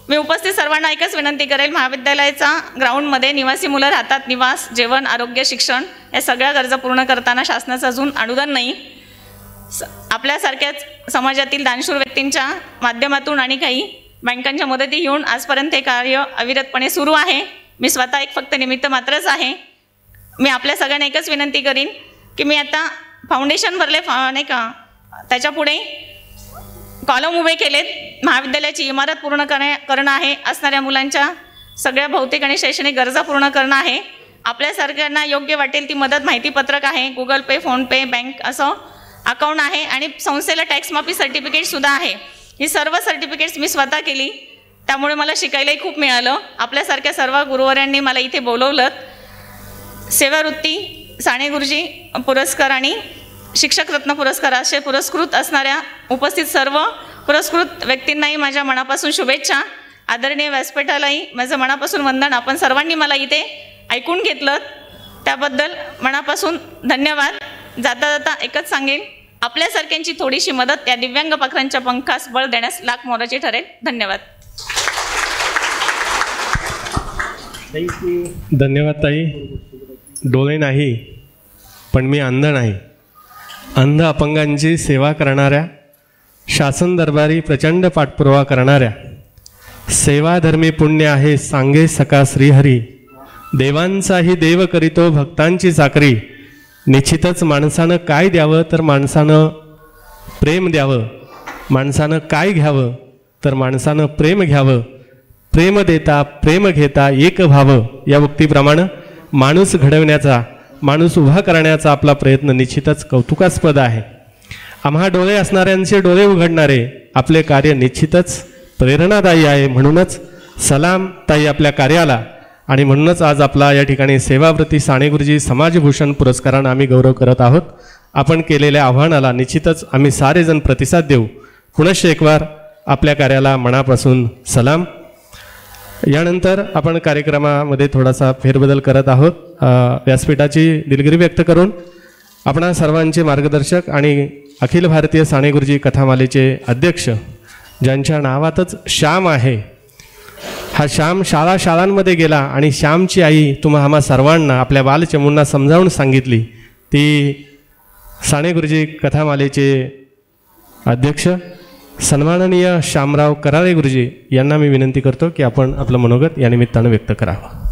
मी उपस्थित सर्वांना एकच विनंती करेल, महाविद्यालयाचा ग्राउंडमध्ये निवासी मुलं राहतात, निवास, जेवण, आरोग्य, शिक्षण या सगळ्या गरजा पूर्ण करताना शासनाचं अजून अनुदान नाही. आपल्यासारख्याच समाजातील दानशूर व्यक्तींच्या माध्यमातून आणि काही बँकांच्या मदती घेऊन आजपर्यंत हे कार्य अविरतपणे सुरू आहे. मी स्वतः एक फक्त निमित्त मात्रच आहे. मी आपल्या सगळ्यांना एकच विनंती करीन की मी आता फाउंडेशन भरले नाही का, त्याच्यापुढे कॉलम उभे केलेत. महाविद्यालयाची इमारत पूर्ण करणं आहे, असणाऱ्या मुलांच्या सगळ्या भौतिक आणि शैक्षणिक गरजा पूर्ण करणं आहे. आपल्या सरकारना योग्य वाटेल ती मदत, माहितीपत्रक आहे, गुगल पे, फोनपे, बँक असं अकाउंट आहे आणि संस्थेला टॅक्स माफी सर्टिफिकेटसुद्धा आहे. ही सर्व सर्टिफिकेट्स मी स्वतः केली, त्यामुळे मला शिकायलाही खूप मिळालं. आपल्यासारख्या सर्व गुरुवर्यांनी मला इथे बोलवलं. सेवावृत्ती, साने गुरुजी पुरस्कार आणि शिक्षक रत्न पुरस्कार असे पुरस्कृत असणाऱ्या उपस्थित सर्व पुरस्कृत व्यक्तींनाही माझ्या मनापासून शुभेच्छा. आदरणीय व्यासपीठालाही माझं मनापासून वंदन. आपण सर्वांनी मला इथे ऐकून घेतलं त्याबद्दल मनापासून धन्यवाद. जाता जाता एकच सांगेन, आपल्यासारख्यांची थोडीशी मदत या दिव्यांग पाखरांच्या पंखास बळ देण्यास लाख मोलाची ठरेल. धन्यवाद. धन्यवाद ताई. डोळे नाही पण मी अंध नाही. अंध अपंगांची सेवा करणाऱ्या, शासन दरबारी प्रचंड पाठपुरावा करणाऱ्या, सेवाधर्मी पुण्य आहे सांगे सका श्रीहरी, देवांचाही देव करीतो भक्तांची चाकरी. निश्चितच माणसानं काय द्यावं तर माणसानं प्रेम द्यावं, माणसानं काय घ्यावं तर माणसानं प्रेम घ्यावं. प्रेम देता प्रेम घेता एक व्हावं या उक्तीप्रमाणे माणूस घडवण्याचा, माणूस उभा करण्याचा आपला प्रयत्न निश्चितच कौतुकास्पद आहे. आम्हा डोळे असणाऱ्यांचे डोळे उघडणारे आपले कार्य निश्चितच प्रेरणादायी आहे. म्हणूनच सलाम ताई आपल्या कार्याला. आणि म्हणूनच आज आपला या ठिकाणी सेवाव्रती साने गुरुजी समाजभूषण पुरस्कारानं आम्ही गौरव करत आहोत. आपण केलेल्या आव्हानाला निश्चितच आम्ही सारेजण प्रतिसाद देऊ. पुनश्च एकवार आपल्या कार्याला मनापासून सलाम. यानंतर आपण कार्यक्रमामध्ये थोडासा फेरबदल करत आहोत. व्यासपीठाची दिलगिरी व्यक्त करून आपणा सर्वांचे मार्गदर्शक आणि अखिल भारतीय साने गुरुजी कथामालेचे अध्यक्ष, ज्यांच्या नावातच श्याम आहे, हा श्याम शाळांमध्ये गेला आणि श्यामची आई तुम्हा आम्हा सर्वांना आपल्या बालचमूंना समजावून सांगितली, ती साने गुरुजी कथामालेचे अध्यक्ष सन्माननीय श्यामराव कराळे गुरुजी यांना मी विनंती करतो की आपण आपलं मनोगत या निमित्तानं व्यक्त करावं.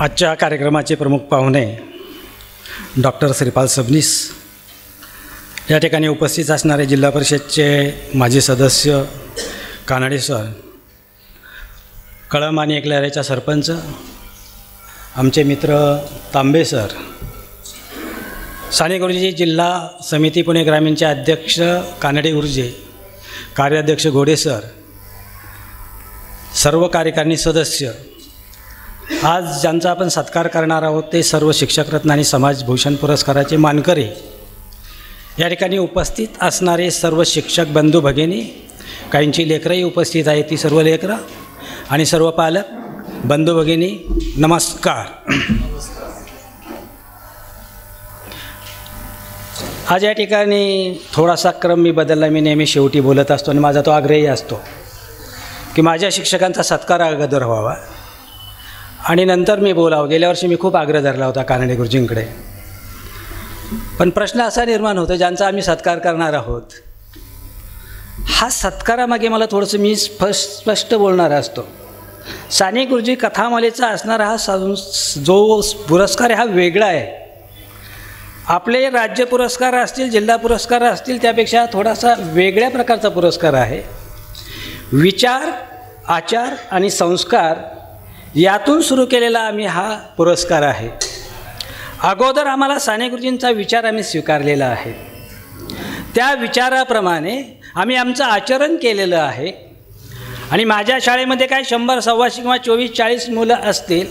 आजच्या कार्यक्रमाचे प्रमुख पाहुणे डॉक्टर श्रीपाल सबनीस, या ठिकाणी उपस्थित असणारे जिल्हा परिषदचे माजी सदस्य कानडे सर, कळम आणि एकल्यारेचा सरपंच, आमचे मित्र तांबे सर, साने गुरुजी जिल्हा समिती पुणे ग्रामीणचे अध्यक्ष कानडे गुरुजी, कार्याध्यक्ष घोडे सर, सर्व कार्यकारिणी सदस्य, आज ज्यांचा आपण सत्कार करणार आहोत ते सर्व शिक्षक रत्न आणि समाजभूषण पुरस्काराचे मानकरी, या ठिकाणी उपस्थित असणारे सर्व शिक्षक बंधू भगिनी, काहींची लेकरंही उपस्थित आहेत, ती सर्व लेकरं आणि सर्व पालक बंधू भगिनी, नमस्कार. आज या ठिकाणी थोडासा क्रम मी बदलला. मी नेहमी शेवटी बोलत असतो आणि माझा तो आग्रही असतो की माझ्या शिक्षकांचा सत्कार अगोदर व्हावा आणि नंतर मी बोलावं. गेल्या वर्षी मी खूप आग्रह धरला होता कानडे गुरुजींकडे, पण प्रश्न असा निर्माण होतो ज्यांचा आम्ही सत्कार करणार आहोत, हा सत्कारामागे मला थोडंसं मी स्पष्ट बोलणार असतो. साने गुरुजी कथामालेचा असणारा हा जो पुरस्कार आहे हा वेगळा आहे. आपले राज्य पुरस्कार असतील, जिल्हा पुरस्कार असतील, त्यापेक्षा थोडासा वेगळ्या प्रकारचा पुरस्कार आहे. विचार, आचार आणि संस्कार यातून सुरू केलेला आम्ही हा पुरस्कार आहे. अगोदर आम्हाला साने गुरुजींचा विचार आम्ही स्वीकारलेला आहे, त्या विचाराप्रमाणे आम्ही आमचं आचरण केलेलं आहे. आणि माझ्या शाळेमध्ये काय 100, 125 किंवा 24-40 मुलं असतील,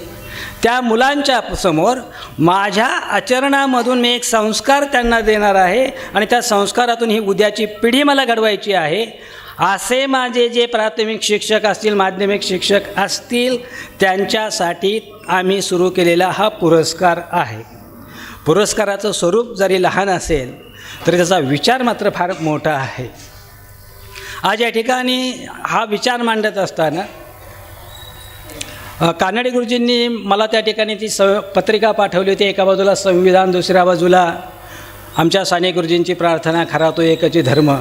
त्या मुलांच्या समोर माझ्या आचरणामधून मी एक संस्कार त्यांना देणार आहे आणि त्या संस्कारातून ही उद्याची पिढी मला घडवायची आहे. असे माझे जे प्राथमिक शिक्षक असतील, माध्यमिक शिक्षक असतील, त्यांच्यासाठी आम्ही सुरू केलेला हा पुरस्कार आहे. पुरस्काराचं स्वरूप जरी लहान असेल तरी त्याचा विचार मात्र फार मोठा आहे. आज या ठिकाणी हा विचार मांडत असताना कानडे गुरुजींनी मला त्या ठिकाणी ती पत्रिका पाठवली होती. एका बाजूला संविधान, दुसऱ्या बाजूला आमच्या साने गुरुजींची प्रार्थना, खरा तो एकच धर्म.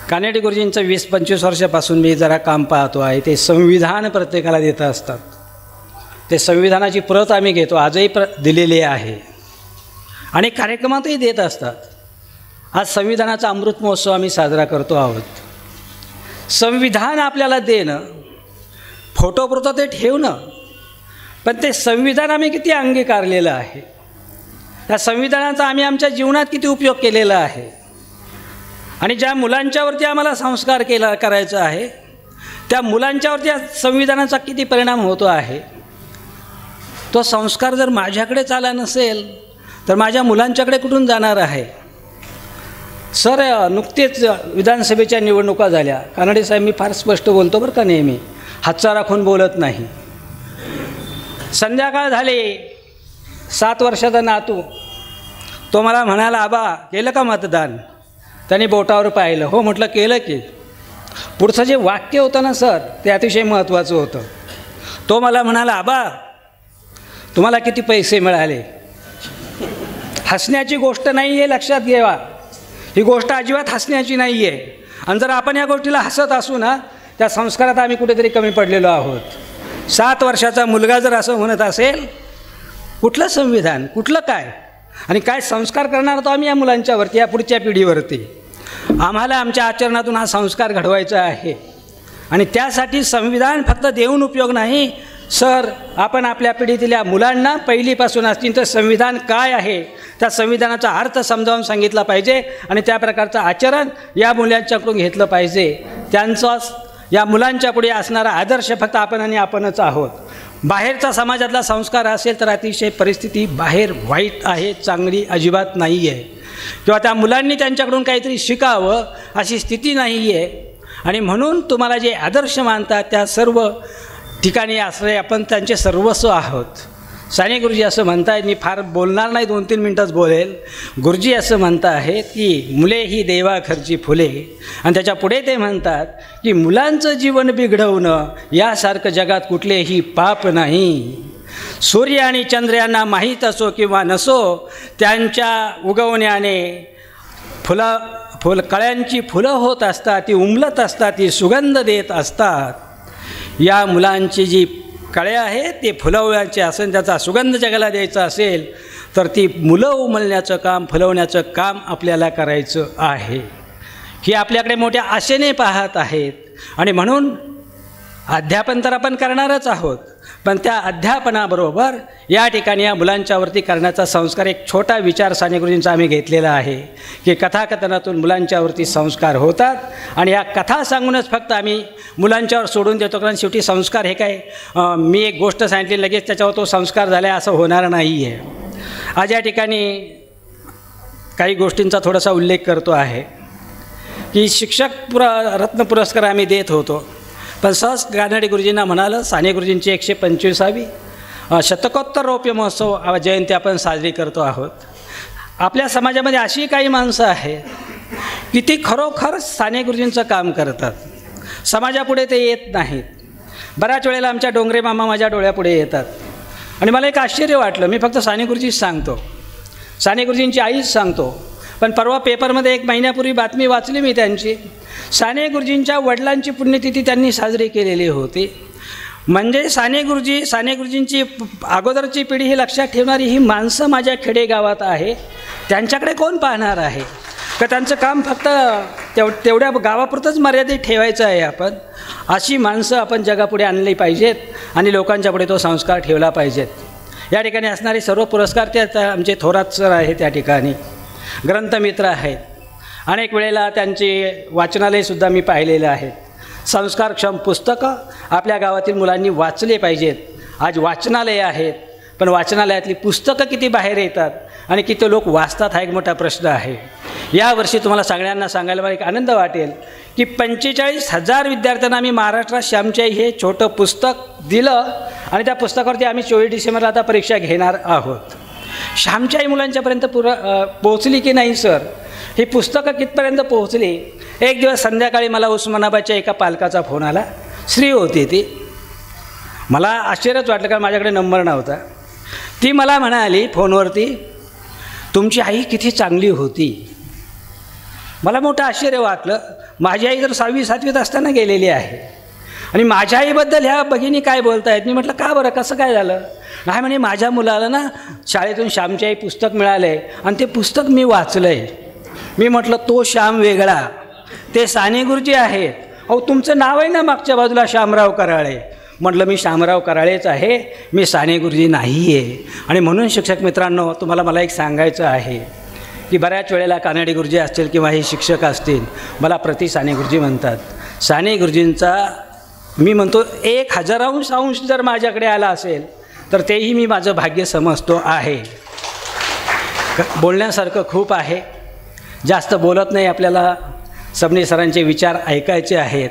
कानडे गुरुजींचं 20-25 वर्षापासून मी जरा काम पाहतो आहे. ते संविधान प्रत्येकाला देत असतात. ते संविधानाची प्रत आम्ही घेतो, आजही दिलेली आहे आणि कार्यक्रमातही देत असतात. आज संविधानाचा अमृत महोत्सव आम्ही साजरा करतो आहोत. संविधान आपल्याला देणं, फोटोपुरतं ते ठेवणं, पण ते संविधान आम्ही किती अंगीकारलेलं आहे, त्या संविधानाचा आम्ही आमच्या जीवनात किती उपयोग केलेला आहे. आणि ज्या मुलांच्यावरती आम्हाला संस्कार करायचा आहे, त्या मुलांच्यावरती या संविधानाचा किती परिणाम होतो आहे. तो संस्कार जर माझ्याकडेच आला नसेल तर माझ्या मुलांच्याकडे कुठून जाणार आहे. सर, नुकतेच विधानसभेच्या निवडणुका झाल्या. कानडे साहेब, मी फार स्पष्ट बोलतो बरं का, नेहमी हातचा राखून बोलत नाही. संध्याकाळ झाली, 7 वर्षाचा नातू तो मला म्हणाला, आबा केलं का मतदान? त्याने बोटावर पाहिलं. हो म्हटलं, केलं की. पुढचं जे वाक्य होतं ना सर, ते अतिशय महत्त्वाचं होतं. तो मला म्हणाला, आबा तुम्हाला किती पैसे मिळाले? हसण्याची गोष्ट नाही आहे, लक्षात घ्यावा. ही गोष्ट अजिबात हसण्याची नाही आहे. आणि जर आपण या गोष्टीला हसत असू ना, त्या संस्कारात आम्ही कुठेतरी कमी पडलेलो आहोत. 7 वर्षाचा मुलगा जर असं म्हणत असेल, कुठलं संविधान, कुठलं काय, आणि काय संस्कार करणार होतो आम्ही या मुलांच्यावरती, या पुढच्या पिढीवरती. आम्हाला आमच्या आचरणातून हा संस्कार घडवायचा आहे. आणि त्यासाठी संविधान फक्त देऊन उपयोग नाही सर. आपण आपल्या पिढीतल्या मुलांना पहिलीपासून असतील तर संविधान काय आहे, त्या संविधानाचा अर्थ समजावून सांगितला पाहिजे आणि त्या प्रकारचं आचरण या मुलांच्याकडून घेतलं पाहिजे. त्यांचा या मुलांच्या पुढे असणारा आदर्श फक्त आपण आणि आपणच आहोत. बाहेरचा समाजातला संस्कार असेल तर अतिशय परिस्थिती बाहेर वाईट आहे, चांगली अजिबात नाही आहे. किंवा त्या मुलांनी त्यांच्याकडून काहीतरी शिकावं अशी स्थिती नाही आहे. आणि म्हणून तुम्हाला जे आदर्श मानतात त्या सर्व ठिकाणी असले आपण त्यांचे सर्वस्व आहोत. साने गुरुजी असं म्हणतायत, मी फार बोलणार नाही, 2-3 मिनटंच बोलेल. गुरुजी असं म्हणता आहेत की मुले ही देवा खर्ची फुले, आणि त्याच्या पुढे ते म्हणतात की मुलांचं जीवन बिघडवणं यासारखं जगात कुठलेही पाप नाही. सूर्य आणि चंद्र यांना माहीत असो किंवा नसो, त्यांच्या उगवण्याने कळ्यांची फुलं होत असतात, ती उमलत असतात, ती सुगंध देत असतात. या मुलांची जी कळे आहेत ते फुलवण्याचे असेल, त्याचा सुगंध जगाला द्यायचा असेल तर ती मुलं उमलण्याचं काम, फुलवण्याचं काम आपल्याला करायचं आहे. ही आपल्याकडे मोठ्या आशेने पाहत आहेत. आणि म्हणून अध्यापन तर आपण करणारच आहोत, पण त्या अध्यापनाबरोबर या ठिकाणी या मुलांच्यावरती करण्याचा संस्कार, एक छोटा विचार साने गुरुजींचा आम्ही घेतलेला आहे की कथाकथनातून मुलांच्यावरती संस्कार होतात. आणि या कथा सांगूनच फक्त आम्ही मुलांच्यावर सोडून देतो, कारण शेवटी संस्कार हे काय मी एक गोष्ट सांगितली लगेच त्याच्यावर तो संस्कार झाला असं होणार नाही आहे. आज या ठिकाणी काही गोष्टींचा थोडासा उल्लेख करतो आहे की शिक्षक रत्न पुरस्कार आम्ही देत होतो, पण सहज कानडे गुरुजींना म्हणालं, साने गुरुजींची 125वी शतकोत्तर रौप्य महोत्सव जयंती आपण साजरी करतो आहोत. आपल्या समाजामध्ये अशी काही माणसं आहेत की ती खरोखर साने गुरुजींचं काम करतात. समाजापुढे ते येत नाहीत. बऱ्याच वेळेला आमच्या डोंगरे मामा माझ्या डोळ्यापुढे येतात आणि मला एक आश्चर्य वाटलं. मी फक्त साने गुरुजीच सांगतो, साने गुरुजींची आईच सांगतो, पण परवा पेपरमध्ये 1 महिन्यापूर्वी बातमी वाचली मी त्यांची. साने गुरुजींच्या वडिलांची पुण्यतिथी त्यांनी साजरी केलेली होती. म्हणजे साने गुरुजींची अगोदरची पिढी ही लक्षात ठेवणारी ही माणसं माझ्या खेडेगावात आहे. त्यांच्याकडे कोण पाहणार आहे का? त्यांचं काम फक्त तेवढ्या गावापुरतंच मर्यादित ठेवायचं आहे. आपण अशी माणसं आपण जगापुढे आणली पाहिजेत आणि लोकांच्या पुढे तो संस्कार ठेवला पाहिजेत. या ठिकाणी असणारे सर्व पुरस्कार ते आमचे थोरात सर आहेत, त्या ठिकाणी ग्रंथमित्र आहेत. अनेक वेळेला त्यांचे वाचनालयसुद्धा मी पाहिलेलं आहे. संस्कारक्षम पुस्तकं आपल्या गावातील मुलांनी वाचले पाहिजेत. आज वाचनालय आहेत, पण वाचनालयातली पुस्तकं किती बाहेर येतात आणि किती लोक वाचतात हा एक मोठा प्रश्न आहे. यावर्षी तुम्हाला सगळ्यांना सांगायला मला एक आनंद वाटेल की 45,000 विद्यार्थ्यांना आम्ही महाराष्ट्रात श्यामची हे छोटं पुस्तक दिलं आणि त्या पुस्तकावरती आम्ही 24 डिसेंबरला आता परीक्षा घेणार आहोत. श्यामच्याही मुलांच्यापर्यंत पोहोचली की नाही सर, ही पुस्तकं कितपर्यंत पोहोचली? एक दिवस संध्याकाळी मला उस्मानाबादच्या एका पालकाचा फोन आला. स्त्री होती ती. मला आश्चर्यच वाटलं कारण माझ्याकडे नंबर नव्हता. ती मला म्हणाली फोनवरती, तुमची आई किती चांगली होती. मला मोठं आश्चर्य वाटलं. माझी आई तर 6वी 7वीत असताना गेलेली आहे आणि माझ्या आईबद्दल ह्या भगिनी काय बोलतायत? मी म्हटलं का बरं, कसं काय झालं? नाही म्हणे, माझ्या मुलाला ना शाळेतून श्यामची आई पुस्तक मिळालं आहे आणि ते पुस्तक मी वाचलं आहे. मी म्हटलं तो श्याम वेगळा, ते साने गुरुजी आहेत. अहो तुमचं नाव आहे ना मागच्या बाजूला श्यामराव कराळे. म्हटलं मी श्यामराव कराळेच आहे, मी साने गुरुजी नाही आहे. आणि म्हणून शिक्षक मित्रांनो, तुम्हाला मला एक सांगायचं आहे की बऱ्याच वेळेला कानडे गुरुजी असतील किंवा हे शिक्षक असतील, मला प्रति साने गुरुजी म्हणतात. साने गुरुजींचा मी म्हणतो 1000 जर माझ्याकडे आला असेल तर तेही मी माझं भाग्य समजतो आहे. बोलण्यासारखं खूप आहे, जास्त बोलत नाही. आपल्याला सबनीस सरांचे विचार ऐकायचे आहेत.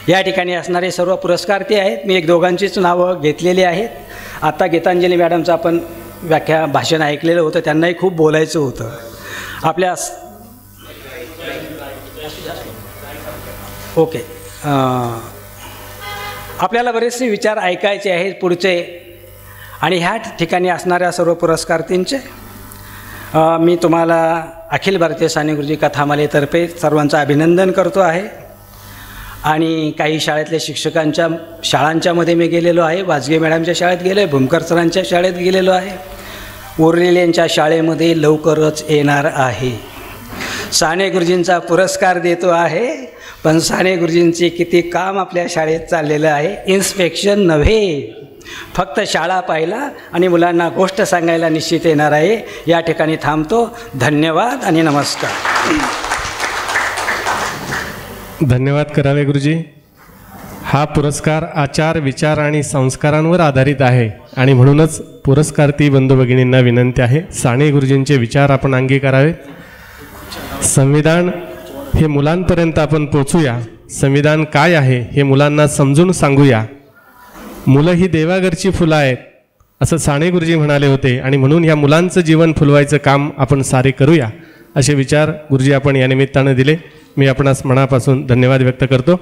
या ठिकाणी असणारे सर्व पुरस्कारते आहेत. मी एक दोघांचीच नावं घेतलेली आहेत. आता गीतांजली मॅडमचं आपण भाषण ऐकलेलं होतं, त्यांनाही खूप बोलायचं होतं. आपल्या ओके आपल्याला बरेचसे विचार ऐकायचे आहेत पुढचे आणि ह्या ठिकाणी असणाऱ्या सर्व पुरस्कारार्थींचे मी तुम्हाला अखिल भारतीय साने गुरुजी कथामालेतर्फे सर्वांचं अभिनंदन करतो आहे. आणि काही शाळेतल्या शिक्षकांच्या शाळांच्यामध्ये मी गेलेलो आहे. वाजगे मॅडमच्या शाळेत गेलो आहे, भूमकर सरांच्या शाळेत गेलेलो आहे. उरलेल्यांच्या शाळेमध्ये लवकरच येणार आहे. साने गुरुजींचा पुरस्कार देतो आहे, पण साने गुरुजींचे किती काम आपल्या शाळेत चाललेलं आहे. इन्स्पेक्शन नव्हे, फक्त शाळा पाहिला आणि मुलांना गोष्ट सांगायला निश्चित येणार आहे. या ठिकाणी थांबतो. धन्यवाद आणि नमस्कार. धन्यवाद करावे गुरुजी. हा पुरस्कार आचार, विचार आणि संस्कारांवर आधारित आहे आणि म्हणूनच पुरस्कार्थी बंधू भगिनींना विनंती आहे, साने गुरुजींचे विचार आपण अंगीकारावेत. संविधान हे मुलांपर्यंत आपण पोचूया. संविधान काय आहे हे मुलांना समजून सांगूया. मुलं ही देवाघरची फुलं आहेत असं साने गुरुजी म्हणाले होते आणि म्हणून ह्या मुलांचं जीवन फुलवायचं काम आपण सारे करूया असे विचार गुरुजी आपण या निमित्तानं दिले. मी आपणास मनापासून धन्यवाद व्यक्त करतो.